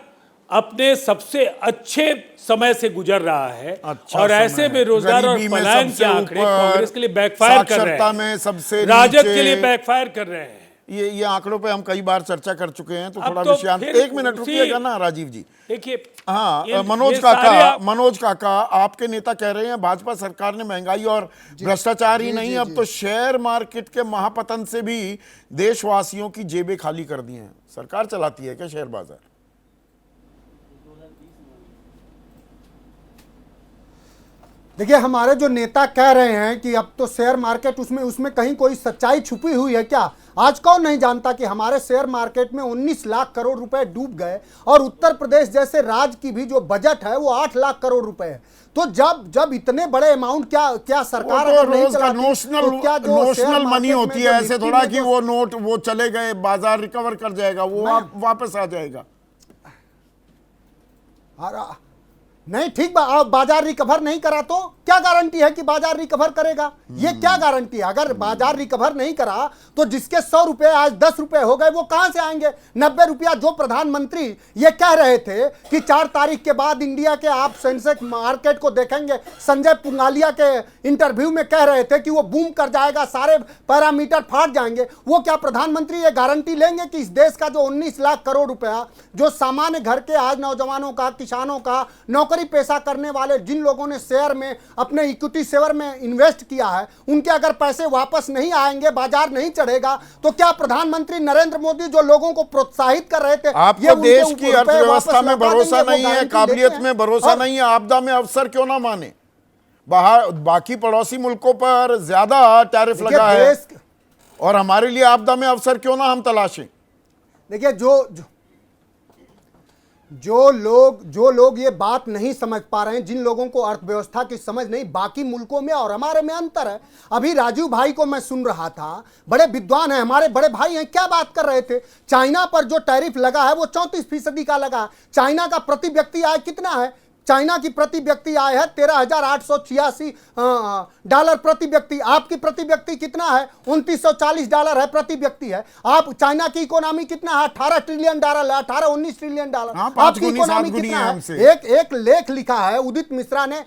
अपने सबसे अच्छे समय से गुजर रहा है, और ऐसे में रोजगार और पलायन के आंकड़े कांग्रेस के लिए बैकफायर कर रहे हैं, राजद के लिए बैकफायर कर रहे हैं। ये आंकड़ों पे हम कई बार चर्चा कर चुके हैं, तो थोड़ा विषयांत, 1 मिनट रुकिएगा ना राजीव जी। देखिए, हाँ, मनोज काका आपके नेता कह रहे हैं भाजपा सरकार ने महंगाई और भ्रष्टाचार ही नहीं, अब तो शेयर मार्केट के महापतन से भी देशवासियों की जेबें खाली कर दी हैं। सरकार चलाती है क्या शेयर बाजार? देखिए, हमारे जो नेता कह रहे हैं कि अब तो शेयर मार्केट, उसमें कहीं कोई सच्चाई छुपी हुई है क्या? आज कौन नहीं जानता कि हमारे शेयर मार्केट में 19 लाख करोड़ रुपए डूब गए, और उत्तर प्रदेश जैसे राज्य की भी जो बजट है वो 8 लाख करोड़ रुपए है। तो जब इतने बड़े अमाउंट, क्या सरकार वो तो नहीं रोज का चलाती, नोशनल तो क्या जो शेयर नोशनल मनी मार्केट में होती जो है, ऐसे निफ्टी थोड़ा में कि जो- वो नोट वो चले गए, बाजार रिकवर कर जाएगा, वो वापस आ जाएगा। नहीं, ठीक बाजार रिकवर नहीं करा तो क्या गारंटी है कि बाजार रिकवर करेगा? ये क्या गारंटी है? अगर बाजार रिकवर नहीं करा तो जिसके 100 रुपए आज 10 रुपए हो गए, वो कहां से आएंगे? 90 रुपया जो प्रधानमंत्री ये कह रहे थे कि 4 तारीख के बाद इंडिया के आप सेंसेक्स मार्केट को देखेंगे, संजय पुंगालिया के इंटरव्यू में कह रहे थे कि वो बूम कर जाएगा, सारे पैरामीटर फाट जाएंगे। वो क्या प्रधानमंत्री ये गारंटी लेंगे कि इस देश का जो 19 लाख करोड़ रुपया जो सामान्य घर के आज नौजवानों का, किसानों का, नौकरी पेशा करने वाले, जिन लोगों ने शेयर में, अपने इक्विटी शेयर में इन्वेस्ट किया है, उनके अगर पैसे वापस नहीं आएंगे, बाजार नहीं चढ़ेगा, तो क्या प्रधानमंत्री नरेंद्र मोदी जो लोगों को प्रोत्साहित कर रहे थे, आपको देश की अर्थव्यवस्था में भरोसा नहीं है, काबिलियत में भरोसा नहीं है, आपदा में अवसर क्यों ना माने? बाकी पड़ोसी मुल्कों पर ज्यादा टैरिफ लगा है, और हमारे लिए आपदा में अवसर क्यों ना हम तलाशें? देखिए, जो लोग ये बात नहीं समझ पा रहे हैं, जिन लोगों को अर्थव्यवस्था की समझ नहीं, बाकी मुल्कों में और हमारे में अंतर है। अभी राजीव भाई को मैं सुन रहा था, बड़े विद्वान हैं, हमारे बड़े भाई हैं, क्या बात कर रहे थे? चाइना पर जो टैरिफ लगा है वो 34% का लगा है। चाइना का प्रति व्यक्ति आय कितना है? चाइना की प्रति व्यक्ति आय है $13,886 प्रति व्यक्ति। आपकी प्रति व्यक्ति कितना है? $2,940 है, प्रति व्यक्ति है। आप चाइना की इकोनॉमी कितना है? $18 ट्रिलियन है, 18-19 ट्रिलियन डॉलर। आपकी इकोनॉमी कितना है? एक लेख लिखा है उदित मिश्रा ने।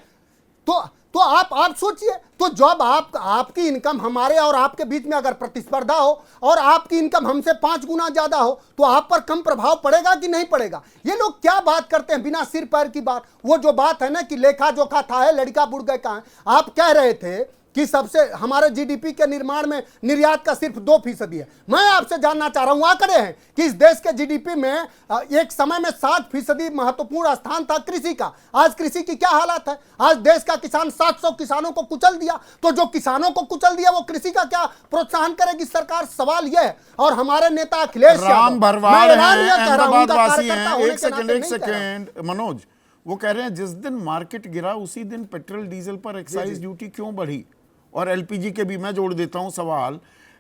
तो आप सोचिए, तो जब आपकी इनकम हमारे और आपके बीच में अगर प्रतिस्पर्धा हो और आपकी इनकम हमसे 5 गुना ज्यादा हो, तो आप पर कम प्रभाव पड़ेगा कि नहीं पड़ेगा? ये लोग क्या बात करते हैं, बिना सिर पैर की बात। वो जो बात है ना कि लेखा जोखा था है, लड़का बुड़ गए कहां। आप कह रहे थे कि सबसे हमारे जीडीपी के निर्माण में निर्यात का सिर्फ 2% है। मैं आपसे जानना चाह रहा हूं, आंकड़े हैं कि इस देश के जीडीपी में एक समय में 60% महत्वपूर्ण स्थान था कृषि का। आज कृषि की क्या हालत है? आज देश का किसान 700 किसानों को कुचल दिया। तो जो किसानों को कुचल दिया वो कृषि का क्या प्रोत्साहन करेगी सरकार? सवाल यह है। और हमारे नेता अखिलेश राम भरवाड़ अहमदाबाद वासी हैं। एक सेकेंड मनोज, वो कह रहे हैं जिस दिन मार्केट गिरा उसी दिन पेट्रोल डीजल पर एक्साइज ड्यूटी क्यों बढ़ी? और एलपीजी के भी मैं जोड़ देता हूं सवाल।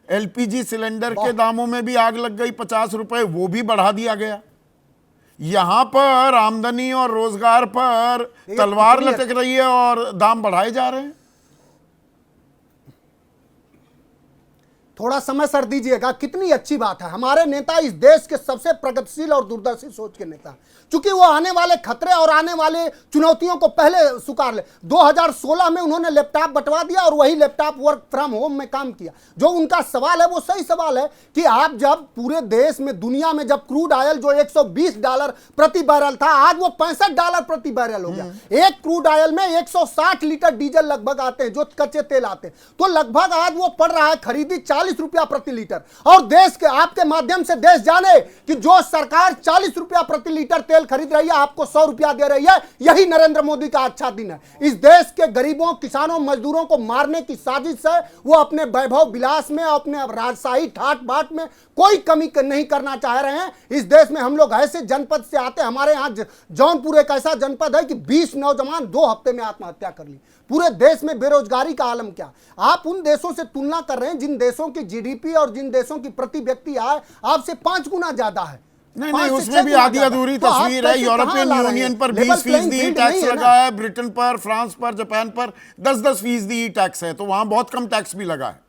एलपीजी सिलेंडर के दामों में भी आग लग गई, 50 रुपए वो भी बढ़ा दिया गया। यहां पर आमदनी और रोजगार पर तलवार लटक रही है और दाम बढ़ाए जा रहे हैं। थोड़ा समय सर दीजिएगा, कितनी अच्छी बात है। हमारे नेता इस देश के सबसे प्रगतिशील और दूरदर्शी सोच के नेता, चूंकि वो आने वाले खतरे और आने वाले चुनौतियों को पहले स्वीकार ले। 2016 में उन्होंने लैपटॉप बंटवा दिया और वही लैपटॉप वर्क फ्रॉम होम में काम किया। जो उनका सवाल है वो सही सवाल है कि आप जब पूरे देश में, दुनिया में, जब क्रूड ऑयल जो $120 प्रति बैरल था, आज वो $65 प्रति बैरल हो गया। एक क्रूड ऑयल में 160 लीटर डीजल लगभग आते हैं, जो कच्चे तेल आते हैं। तो लगभग आज वो पड़ रहा है खरीदी 40 रुपया प्रति लीटर। और देश के आपके माध्यम से देश जाने कि जो सरकार 40 रुपया प्रति लीटर तेल खरीद रही है, आपको 100 रुपया दे रही है, यही नरेंद्र मोदी का अच्छा दिन है। इस देश के गरीबों, किसानों, मजदूरों को मारने की साजिश है। वो अपने वैभव विलास में, अपने राजशाही ठाट बाट में कोई कमी नहीं करना चाह रहे हैं। इस देश में हम लोग ऐसे जनपद से आते हैं, हमारे यहाँ जौनपुर एक ऐसा जनपद है कि 20 नौजवान 2 हफ्ते में आत्महत्या कर ली। पूरे देश में बेरोजगारी का आलम क्या। आप उन देशों से तुलना कर रहे हैं जिन देशों की जीडीपी और जिन देशों की प्रति व्यक्ति आय आपसे 5 गुना ज्यादा है। नहीं, उसमें भी आधी अधूरी तस्वीर है। यूरोपियन यूनियन पर 20% टैक्स लगा है, ब्रिटेन पर, फ्रांस पर, जापान पर 10% टैक्स है, तो वहां बहुत कम टैक्स भी लगा है।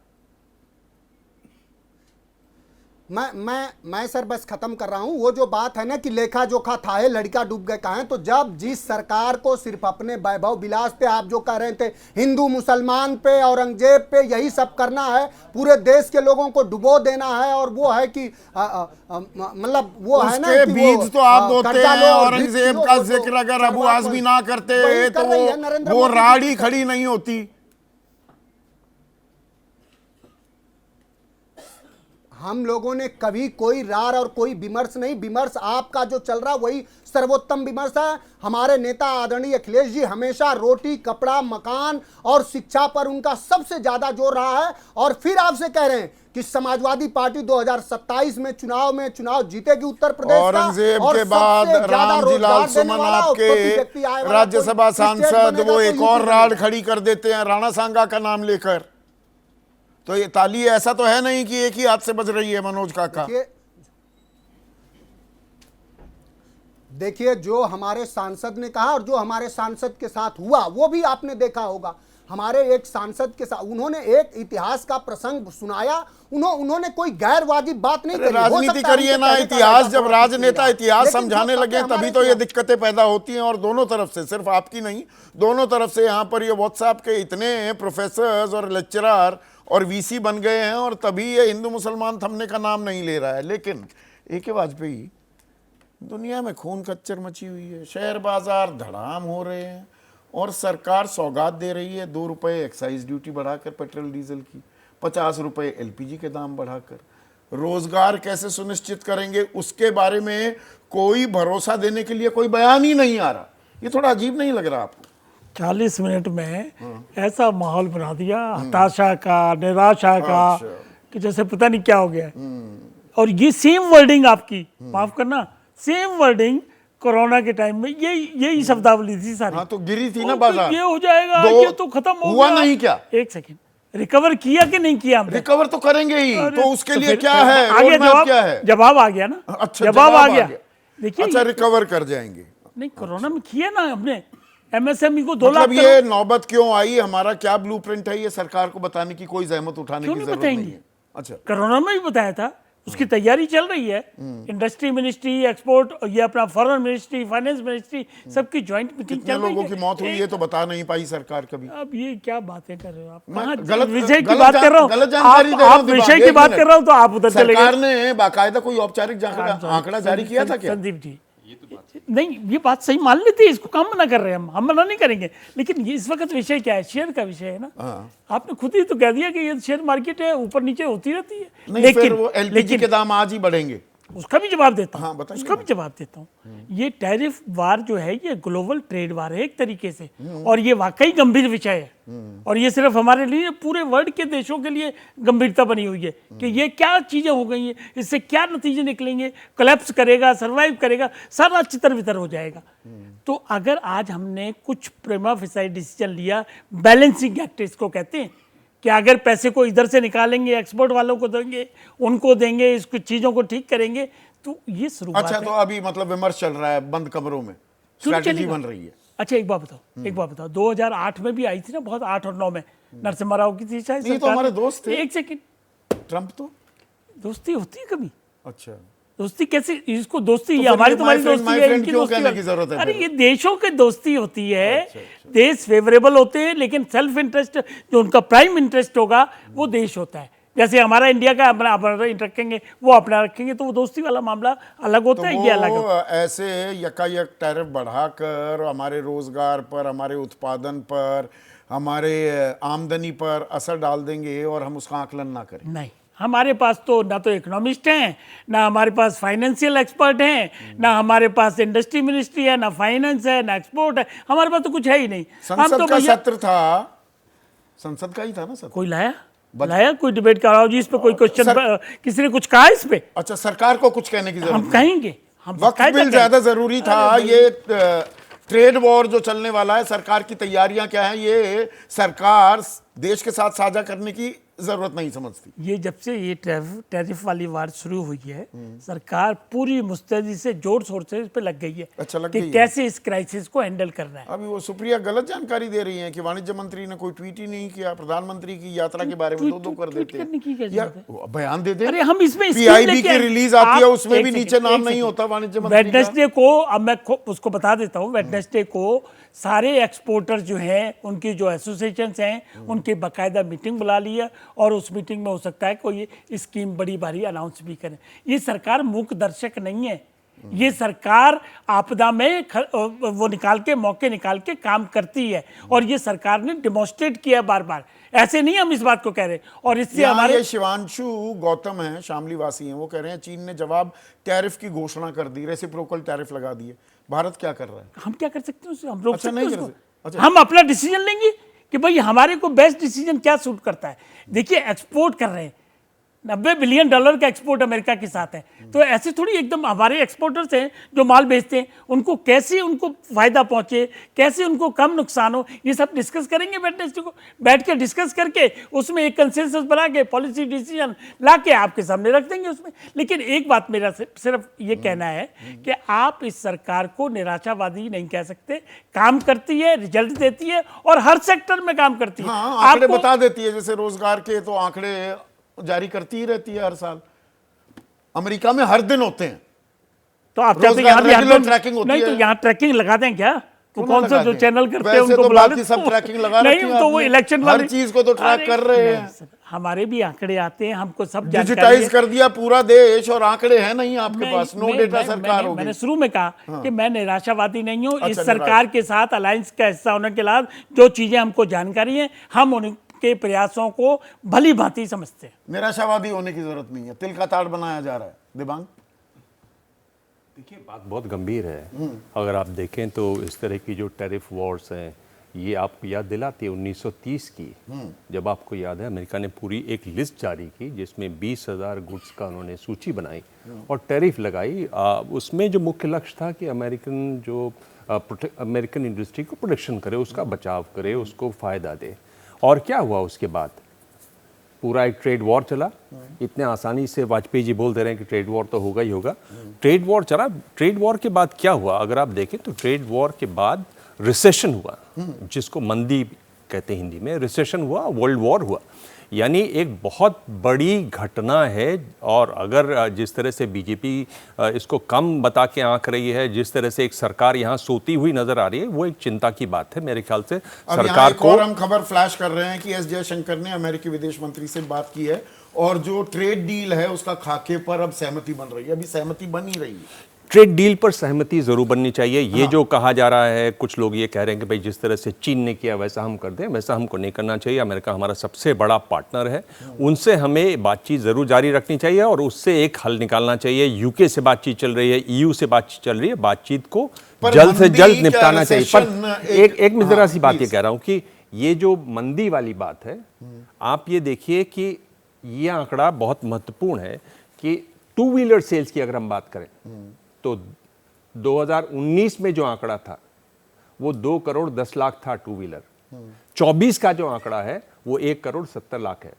मैं सर बस खत्म कर रहा हूं। वो जो बात है ना कि लेखा जोखा था है, लड़का डूब गए कहां। तो जब जिस सरकार को सिर्फ अपने वैभव विलास पे, आप जो कह रहे थे हिंदू मुसलमान पे, औरंगजेब पे, यही सब करना है, पूरे देश के लोगों को डुबो देना है, और वो है कि मतलब वो है ना कि बीज तो आप बोते हैं। औरंगजेब का जिक्र अगर अबू आजमी ना करते तो वो राड़ी खड़ी नहीं होती। हम लोगों ने कभी कोई रार और कोई विमर्श नहीं, विमर्श आपका जो चल रहा वही सर्वोत्तम विमर्श है। हमारे नेता आदरणीय अखिलेश जी हमेशा रोटी, कपड़ा, मकान और शिक्षा पर उनका सबसे ज्यादा जोर रहा है। और फिर आपसे कह रहे हैं कि समाजवादी पार्टी 2027 में चुनाव जीतेगी उत्तर प्रदेश का, औरंगजेब और के बाद सबसे ज्यादा रामजी लाल रोजगार देने सुमन वाला और आपके कोटी व्यक्ति आए वाला राज्यसभा कोई स्टेट सांसद बनेगा वो तो एक यूपी और राड़ बनेगा। खड़ी कर देते हैं राणा सांगा का नाम लेकर। तो ये ताली ऐसा तो है नहीं कि एक ही हाथ से बज रही है मनोज काका। देखिए जो हमारे सांसद ने कहा और जो हमारे सांसद के साथ हुआ वो भी आपने देखा होगा। हमारे एक सांसद के साथ उन्होंने एक इतिहास का प्रसंग सुनाया, उन्होंने कोई गैर वाजिब बात नहीं करी। राजनीति करिए ना, इतिहास जब राजनेता इतिहास समझाने लगे तभी तो ये दिक्कतें पैदा होती हैं। और दोनों तरफ से, सिर्फ आपकी नहीं, दोनों तरफ से यहाँ पर ये व्हाट्सएप के इतने प्रोफेसर्स और लेक्चरर और वीसी बन गए हैं और तभी ये हिंदू मुसलमान थमने का नाम नहीं ले रहा है। लेकिन ए.के. वाजपेयी, दुनिया में खून खच्चर मची हुई है, शेयर बाजार धड़ाम हो रहे हैं और सरकार सौगात दे रही है 2 रुपए एक्साइज ड्यूटी बढ़ाकर पेट्रोल डीजल की, 50 रुपए एलपीजी के दाम बढ़ाकर। रोजगार कैसे सुनिश्चित करेंगे उसके बारे में कोई भरोसा देने के लिए कोई बयान ही नहीं आ रहा। ये थोड़ा अजीब नहीं लग रहा आपको? 40 मिनट में ऐसा माहौल बना दिया हताशा का, निराशा का, कि जैसे पता नहीं क्या हो गया। और ये सेम वर्डिंग आपकी, माफ करना, सेम वर्डिंग कोरोना के टाइम में यही शब्दावली थी सारी। हाँ, तो गिरी थी ना बाजार। ये हो जाएगा, ये तो खत्म हो हुआ गया। नहीं क्या? एक सेकंड, रिकवर किया कि नहीं किया हमने? रिकवर तो करेंगे ही, तो उसके लिए फिर क्या है, आगे रोडमैप क्या है? जवाब आ गया ना। अच्छा, जवाब आ गया। देखिए, अच्छा, रिकवर कर जाएंगे। नहीं, कोरोना में किया ना हमने, एमएसएमई को 2 लाख मतलब ये नौबत क्यों आई, हमारा क्या ब्लूप्रिंट है, ये सरकार को बताने की कोई जहमत उठाने की जरूरत नहीं है। अच्छा, कोरोना में भी बताया था, उसकी तैयारी चल रही है। इंडस्ट्री मिनिस्ट्री, एक्सपोर्ट, ये अपना फॉरेन मिनिस्ट्री, फाइनेंस मिनिस्ट्री, सबकी ज्वाइंट मीटिंग चल रही है। लोगों की मौत हुई है तो बता नहीं पाई सरकार कभी। अब ये क्या बातें कर रहे हो आप? मैं कहाँ गलत विषय की बात कर रहा हूँ, गलत जानकारी दे रहा हूँ। आप विषय की बात कर रहा हूँ तो आप उधर चले गए। सरकार ने बाकायदा कोई औपचारिक आंकड़ा जारी किया था क्या? संदीप जी, नहीं, ये बात सही मान लेते हैं, इसको काम मना कर रहे हैं हम मना नहीं करेंगे। लेकिन ये इस वक्त विषय क्या है? शेयर का विषय है ना। आपने खुद ही तो कह दिया कि ये शेयर मार्केट है, ऊपर नीचे होती रहती है। नहीं, फिर वो एलपीजी के दाम आज ही बढ़ेंगे, उसका भी जवाब देता हूँ। हाँ, बताइए। उसका भी जवाब देता हूँ। ये टैरिफ वार जो है ये ग्लोबल ट्रेड वार है एक तरीके से, और ये वाकई गंभीर विषय है। और ये सिर्फ हमारे लिए, पूरे वर्ल्ड के देशों के लिए गंभीरता बनी हुई है कि ये क्या चीजें हो गई हैं, इससे क्या नतीजे निकलेंगे, कोलैप्स करेगा, सर्वाइव करेगा, सारा चितर वितर हो जाएगा। तो अगर आज हमने कुछ प्रेमा फेसाई डिसीजन लिया, बैलेंसिंग एक्ट इसको कहते हैं, कि अगर पैसे को इधर से निकालेंगे, एक्सपोर्ट वालों को देंगे, उनको देंगे, इसको चीज़ों को ठीक करेंगे, तो ये शुरुआत अच्छा है। तो अभी मतलब विमर्श चल रहा है बंद कमरों में, स्ट्रैटेजी बन रही है। अच्छा, एक बात बताओ, 2008 में भी आई थी ना, बहुत 8 और 9 में नरसिम्हा राव की थी शायद। ये तो हमारे दोस्त थे। एक सेकंड, ट्रंप तो दोस्ती होती है कभी? अच्छा, दोस्ती कैसे, इसको दोस्ती, तो ये हमारी फिर तुम्हारी my friend, दोस्ती my है, friend इनकी क्यों दोस्ती कहने है। की जरूरत है अरे फिर? ये देशों की दोस्ती होती है। अच्छा। देश फेवरेबल होते हैं, लेकिन सेल्फ इंटरेस्ट जो उनका प्राइम इंटरेस्ट होगा वो देश होता है। जैसे हमारा इंडिया का अपना इंटरेस्ट रखेंगे, वो अपना रखेंगे, तो वो दोस्ती वाला मामला अलग होता है, ये अलग होता है। ऐसे यकायक टैरिफ बढ़ाकर हमारे रोजगार पर, हमारे उत्पादन पर, हमारे आमदनी पर असर डाल देंगे और हम उसका आकलन ना करें। नहीं, हमारे पास तो ना तो इकोनॉमिस्ट हैं, ना हमारे पास फाइनेंशियल एक्सपर्ट हैं, ना हमारे पास इंडस्ट्री मिनिस्ट्री है, ना फाइनेंस है, ना एक्सपोर्ट है, हमारे पास तो कुछ है ही नहीं। हम संसद तो का भैया, सत्र था, संसद का ही था ना सत्र। कोई लाया कोई डिबेट कराओ जी, इस पे कोई क्वेश्चन, किसी ने कुछ कहा इस पे? अच्छा, सरकार को कुछ कहने की जरूरत हम कहेंगे, हम वक्त कायदा बिल कहेंगे। ज्यादा जरूरी था। ये ट्रेड वॉर जो चलने वाला है, सरकार की तैयारियां क्या है, ये सरकार देश के साथ साझा करने की जरूरत नहीं समझती। ये जब से ये टैरिफ वाली वार शुरू हुई है, सरकार पूरी मुस्तैदी से जोर शोर से इस पे लग गई है। अच्छा, लग कि गई है। कैसे इस क्राइसिस को हैंडल करना है। अभी वो सुप्रिया गलत जानकारी दे रही हैं कि वाणिज्य मंत्री ने कोई ट्वीट ही नहीं किया, प्रधानमंत्री की यात्रा के बारे में दो कर देते करने की क्या हैं। या जरूरत है? बयान दे दे। अरे हम इसमें पीआईबी की रिलीज आती है, उसमें भी नीचे नाम नहीं होता वाणिज्य मंत्री का। वेडनेसडे को, अब मैं उसको बता देता हूँ, वेडनेसडे को सारे एक्सपोर्टर जो हैं, उनकी जो एसोसिएशंस हैं, उनकी बाकायदा मीटिंग बुला ली है, और उस मीटिंग में हो सकता है कोई स्कीम बड़ी भारी अनाउंस भी करें। ये सरकार मूक दर्शक नहीं है, ये सरकार आपदा में वो निकाल के मौके निकाल के काम करती है, और ये सरकार ने डिमॉन्स्ट्रेट किया बार बार। ऐसे नहीं हम इस बात को कह रहे। और इससे हमारे ये शिवांशु गौतम है, शामली वासी हैं, वो कह रहे हैं चीन ने जवाब टैरिफ की घोषणा कर दी, रेसिप्रोकल टैरिफ लगा दिए, भारत क्या कर रहा है? हम क्या कर सकते हैं उससे? हम रोक अच्छा, सकते नहीं हैं कर उसको? सकते। अच्छा। हम अपना डिसीजन लेंगे कि भाई हमारे को बेस्ट डिसीजन क्या सूट करता है। देखिए एक्सपोर्ट कर रहे हैं, $90 बिलियन का एक्सपोर्ट अमेरिका के साथ है, तो ऐसे थोड़ी एकदम हमारे एक्सपोर्टर्स हैं जो माल बेचते हैं, उनको कैसे उनको फायदा पहुंचे, कैसे उनको कम नुकसान हो, ये सब डिस्कस करेंगे वेडनेसडे को। बैठ के डिस्कस करके उसमें एक कंसेंसस बना के पॉलिसी डिसीजन ला के आपके सामने रख देंगे उसमें। लेकिन एक बात मेरा सिर्फ ये कहना है कि आप इस सरकार को निराशावादी नहीं कह सकते। काम करती है, रिजल्ट देती है, और हर सेक्टर में काम करती है। हाँ, आंकड़े बता देती है, जैसे रोजगार के तो आंकड़े जारी करती ही रहती है हर साल। अमेरिका में हर दिन होते हैं, तो आप चाहते हैं यहाँ भी ट्रैकिंग होती है? नहीं तो यहाँ ट्रैकिंग लगा दें क्या? तो कौन सा जो चैनल करते हैं उनको बुला लें? सब ट्रैकिंग लगा नहीं, तो वो इलेक्शन हर चीज को तो ट्रैक कर रहे हैं। हमारे भी आंकड़े आते हैं, हमको सब डिजिटाइज कर दिया पूरा देश, और आंकड़े हैं नहीं आपके पास, नो डेटा सरकार होगी। मैंने शुरू में कहा कि मैं निराशावादी नहीं हूँ। इस सरकार के साथ अलायंस का हिस्सा होने के बाद जो चीजें हमको जानकारी है, हम उनके प्रयासों को भली भांति समझते हैं। निराशावादी होने की जरूरत नहीं है, तिल का ताड़ बनाया जा रहा है। दिबांग, देखिए बात बहुत गंभीर है। अगर आप देखें तो इस तरह की जो टैरिफ वॉर्स हैं, ये आपको याद दिलाती है 1930 की, जब आपको याद है अमेरिका ने पूरी एक लिस्ट जारी की जिसमें 20,000 गुड्स का उन्होंने सूची बनाई और टैरिफ लगाई। उसमें जो मुख्य लक्ष्य था कि अमेरिकन इंडस्ट्री को प्रोटेक्शन करे, उसका बचाव करे, उसको फ़ायदा दे। और क्या हुआ उसके बाद? पूरा एक ट्रेड वॉर चला। इतने आसानी से वाजपेयी जी बोल दे रहे हैं कि ट्रेड वॉर तो होगा ही होगा। ट्रेड वॉर चला। ट्रेड वॉर के बाद क्या हुआ? अगर आप देखें तो ट्रेड वॉर के बाद रिसेशन हुआ, जिसको मंदी कहते हैं हिंदी में। रिसेशन हुआ, वर्ल्ड वॉर हुआ, यानी एक बहुत बड़ी घटना है। और अगर जिस तरह से बीजेपी इसको कम बता के आंक रही है, जिस तरह से एक सरकार यहाँ सोती हुई नजर आ रही है, वो एक चिंता की बात है मेरे ख्याल से। सरकार को और हम खबर फ्लैश कर रहे हैं कि एस जयशंकर ने अमेरिकी विदेश मंत्री से बात की है, और जो ट्रेड डील है उसका खाके पर अब सहमति बन रही है। अभी सहमति बन ही रही है। ट्रेड डील पर सहमति जरूर बननी चाहिए। ये जो कहा जा रहा है, कुछ लोग ये कह रहे हैं कि भाई जिस तरह से चीन ने किया वैसा हम कर दें, वैसा हमको नहीं करना चाहिए। अमेरिका हमारा सबसे बड़ा पार्टनर है, उनसे हमें बातचीत जरूर जारी रखनी चाहिए और उससे एक हल निकालना चाहिए। यूके से बातचीत चल रही है, ईयू से बातचीत चल रही है, बातचीत को जल्द से जल्द निपटाना चाहिए। पर एक मैं जरा सी बात ये कह रहा हूं कि ये जो मंदी वाली बात है, आप ये देखिए कि ये आंकड़ा बहुत महत्वपूर्ण है कि टू व्हीलर सेल्स की अगर हम बात करें तो 2019 में जो आंकड़ा था वो 2 करोड़ 10 लाख था टू व्हीलर। 24 का जो आंकड़ा है वो 1 करोड़ 70 लाख है।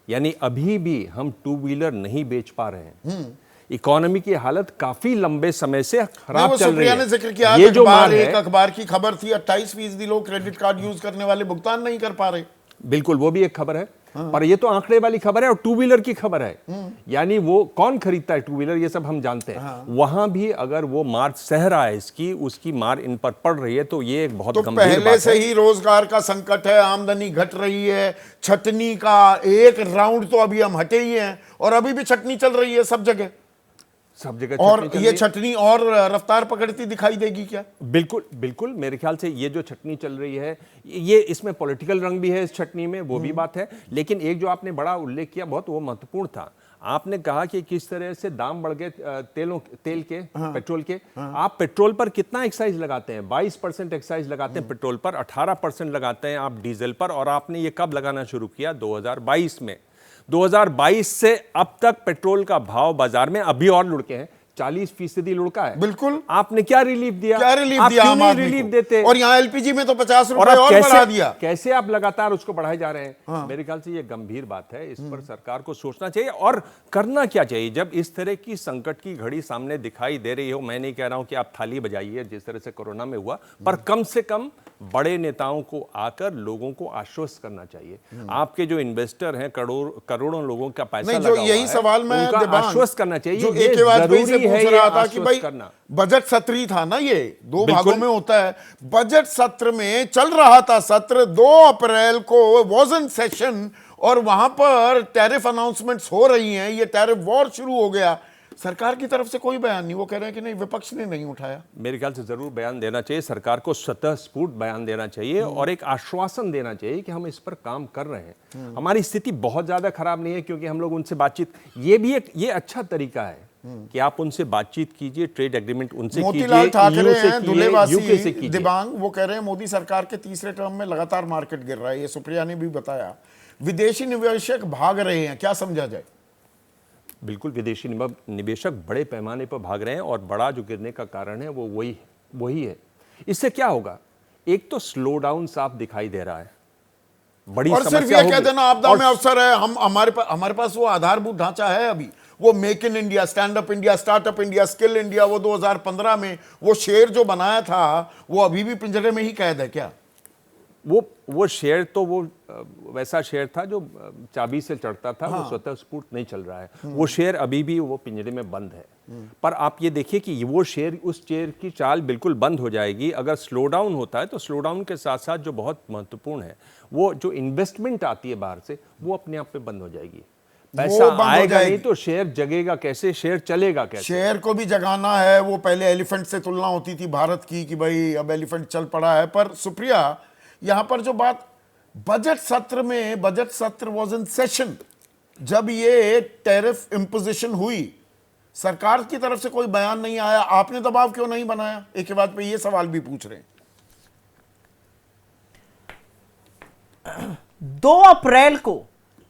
यानी अभी भी हम टू व्हीलर नहीं बेच पा रहे हैं। इकोनॉमी की हालत काफी लंबे समय से खराब चल रही है। जिक्र किया, ये जो एक अखबार की खबर थी, 28% लोग क्रेडिट कार्ड यूज करने वाले भुगतान नहीं कर पा रहे। बिल्कुल, वो भी एक खबर है। पर ये तो आंकड़े वाली खबर है और टू व्हीलर की खबर है। यानी वो कौन खरीदता है टू व्हीलर, ये सब हम जानते हैं। वहां भी अगर वो मार सह रहा है उसकी मार इन पर पड़ रही है, तो ये एक बहुत गंभीर बात है। पहले से ही रोजगार का संकट है, आमदनी घट रही है, छटनी का एक राउंड तो अभी हम हटे ही हैं, और अभी भी छटनी चल रही है सब जगह। और ये छटनी और रफ्तार पकड़ती दिखाई देगी क्या? बिल्कुल बिल्कुल, मेरे ख्याल से ये जो छटनी चल रही है, ये इसमें पॉलिटिकल रंग भी है इस छटनी में, वो भी बात है। लेकिन एक जो आपने बड़ा उल्लेख किया, बहुत वो महत्वपूर्ण था। आपने कहा कि किस तरह से दाम बढ़ गए तेल के, पेट्रोल के। आप पेट्रोल पर कितना एक्साइज लगाते हैं? 22% एक्साइज लगाते हैं पेट्रोल पर, 18% लगाते हैं आप डीजल पर। और आपने ये कब लगाना शुरू किया? 2022 में। 2022 से अब तक पेट्रोल का भाव बाजार में अभी और लुढ़के हैं, 40% लुढ़का है। बिल्कुल। आपने क्या रिलीफ दिया? क्या रिलीफ दिया? क्यों नहीं रिलीफ देते? और यहाँ एलपीजी में तो 50 रुपए और बढ़ा दिया। कैसे आप लगातार उसको बढ़ाए जा रहे हैं? मेरे ख्याल से ये गंभीर बात है। इस पर सरकार को सोचना चाहिए और करना क्या चाहिए जब इस तरह की संकट की घड़ी सामने दिखाई दे रही हो। मैं नहीं कह रहा हूं कि आप थाली बजाइए जिस तरह से कोरोना में हुआ, पर कम से कम बड़े नेताओं को आकर लोगों को आश्वस्त करना चाहिए। आपके जो इन्वेस्टर हैं, करोड़ों लोगों का पैसा लगा हुआ है, यही सवाल मैं आश्वस्त करना चाहिए। जो एक वाजपेयी से पूछ रहा था कि भाई बजट सत्र ही था ना, ये 2 भागों में होता है। बजट सत्र में चल रहा था सत्र, 2 अप्रैल को वाज इन सेशन, और वहां पर टैरिफ अनाउंसमेंट्स हो रही हैं, ये टैरिफ वॉर शुरू हो गया। सरकार की तरफ से कोई बयान नहीं, वो कह रहे हैं कि नहीं विपक्ष ने नहीं उठाया। मेरे ख्याल से जरूर बयान देना चाहिए, सरकार को स्वतःस्फूर्त बयान देना चाहिए और एक आश्वासन देना चाहिए कि हम इस पर काम कर रहे हैं। हमारी स्थिति बहुत ज्यादा खराब नहीं है, क्योंकि हम लोग उनसे बातचीत, ये अच्छा तरीका है कि आप उनसे बातचीत कीजिए, ट्रेड एग्रीमेंट उनसे कीजिए, मोतीलाल ठाकरे हैं यूके से धुलेवासी कीजिए। दिबांग, वो कह रहे हैं मोदी सरकार के तीसरे टर्म में लगातार मार्केट गिर रहा है, ये सुप्रिया ने भी बताया। विदेशी निवेशक भाग रहे हैं, क्या समझा जाए? बिल्कुल, विदेशी निवेशक बड़े पैमाने पर भाग रहे हैं और बड़ा जो गिरने का कारण है वो वही है। इससे क्या होगा? एक तो स्लो डाउन साफ दिखाई दे रहा है, बड़ी और सिर्फ समस्या ये कह होगी। देना आपदा में अवसर है, हमारे पास वो आधारभूत ढांचा है अभी, वो make in India, stand up India, startup India, skill India, वो 2015 में वो शेर जो बनाया था वो अभी भी पिंजरे में ही कैद है क्या? वो शेर तो वो वैसा शेर था जो चाबी से चढ़ता था, वो स्वतः स्फूर्त नहीं चल रहा है। वो शेर अभी भी वो पिंजरे में बंद है। पर आप ये देखिए कि वो शेर, उस शेर की चाल बिल्कुल बंद हो जाएगी अगर स्लो डाउन होता है। तो स्लो डाउन के साथ साथ जो बहुत महत्वपूर्ण है, वो जो इन्वेस्टमेंट आती है बाहर से, वो अपने आप में बंद हो जाएगी। पैसा आएगा नहीं तो शेयर जगेगा कैसे, शेयर चलेगा कैसे? शेयर को भी जगाना है। वो पहले एलिफेंट से तुलना होती थी भारत की कि भाई अब एलिफेंट चल पड़ा है। पर सुप्रिया, यहां पर जो बात बजट सत्र में, बजट सत्र वाज इन सेशन, जब ये टैरिफ इंपोजिशन हुई, सरकार की तरफ से कोई बयान नहीं आया, आपने दबाव क्यों नहीं बनाया? एक के बाद पे ये सवाल भी पूछ रहे हैं। 2 अप्रैल को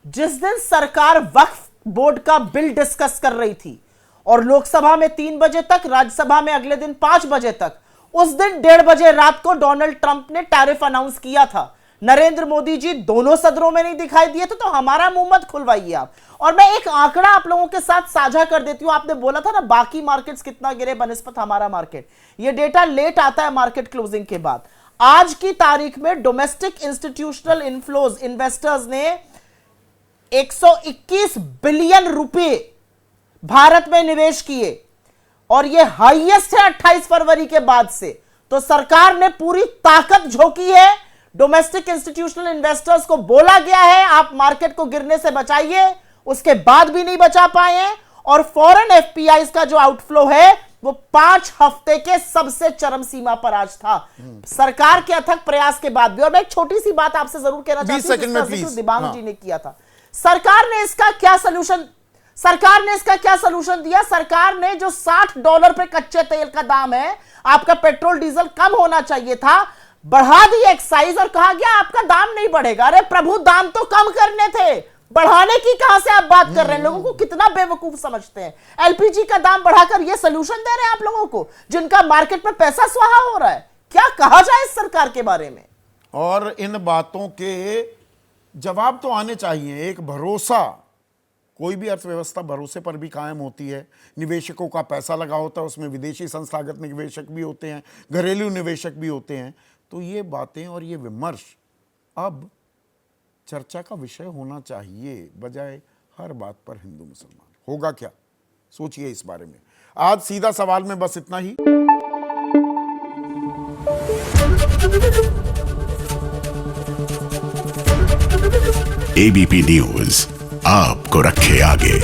जिस दिन सरकार वक्फ बोर्ड का बिल डिस्कस कर रही थी और लोकसभा में 3 बजे तक, राज्यसभा में अगले दिन 5 बजे तक, उस दिन 1:30 बजे रात को डोनाल्ड ट्रंप ने टैरिफ अनाउंस किया था। नरेंद्र मोदी जी दोनों सदनों में नहीं दिखाई दिए थे, तो हमारा मुंह मत खुलवाइए आप। और मैं एक आंकड़ा आप लोगों के साथ साझा कर देती हूं। आपने बोला था ना बाकी मार्केट्स कितना गिरे बनिस्बत हमारा मार्केट, ये डेटा लेट आता है मार्केट क्लोजिंग के बाद। आज की तारीख में डोमेस्टिक इंस्टीट्यूशनल इनफ्लोज, इन्वेस्टर्स ने 121 बिलियन रुपए भारत में निवेश किए और यह हाईएस्ट है 28 फरवरी के बाद से। तो सरकार ने पूरी ताकत झोंकी है। डोमेस्टिक इंस्टीट्यूशनल इन्वेस्टर्स को बोला गया है आप मार्केट को गिरने से बचाइए, उसके बाद भी नहीं बचा पाए हैं। और फॉरेन एफपीआईज का जो आउटफ्लो है वो 5 हफ्ते के सबसे चरम सीमा पर आज था, सरकार के अथक प्रयास के बाद भी। और मैं एक छोटी सी बात आपसे जरूर कहना चाहती हूं, दिबांग जी ने किया था। सरकार ने इसका क्या सलूशन दिया? सरकार ने जो $60 पे कच्चे तेल का दाम है, आपका पेट्रोल डीजल कम होना चाहिए था, बढ़ा दी एक्साइज और कहा गया आपका दाम नहीं बढ़ेगा। अरे प्रभु, दाम तो कम करने थे, बढ़ाने की कहां से आप बात कर रहे हैं? लोगों को कितना बेवकूफ समझते हैं। एलपीजी का दाम बढ़ाकर ये सलूशन दे रहे हैं आप लोगों को, जिनका मार्केट में पैसा स्वाहा हो रहा है। क्या कहा जाए इस सरकार के बारे में? और इन बातों के जवाब तो आने चाहिए। एक भरोसा, कोई भी अर्थव्यवस्था भरोसे पर भी कायम होती है। निवेशकों का पैसा लगा होता है, उसमें विदेशी संस्थागत निवेशक भी होते हैं, घरेलू निवेशक भी होते हैं। तो ये बातें और ये विमर्श अब चर्चा का विषय होना चाहिए, बजाय हर बात पर हिंदू मुसलमान। होगा क्या, सोचिए इस बारे में। आज सीधा सवाल में बस इतना ही। एबीपी न्यूज आपको रखे आगे।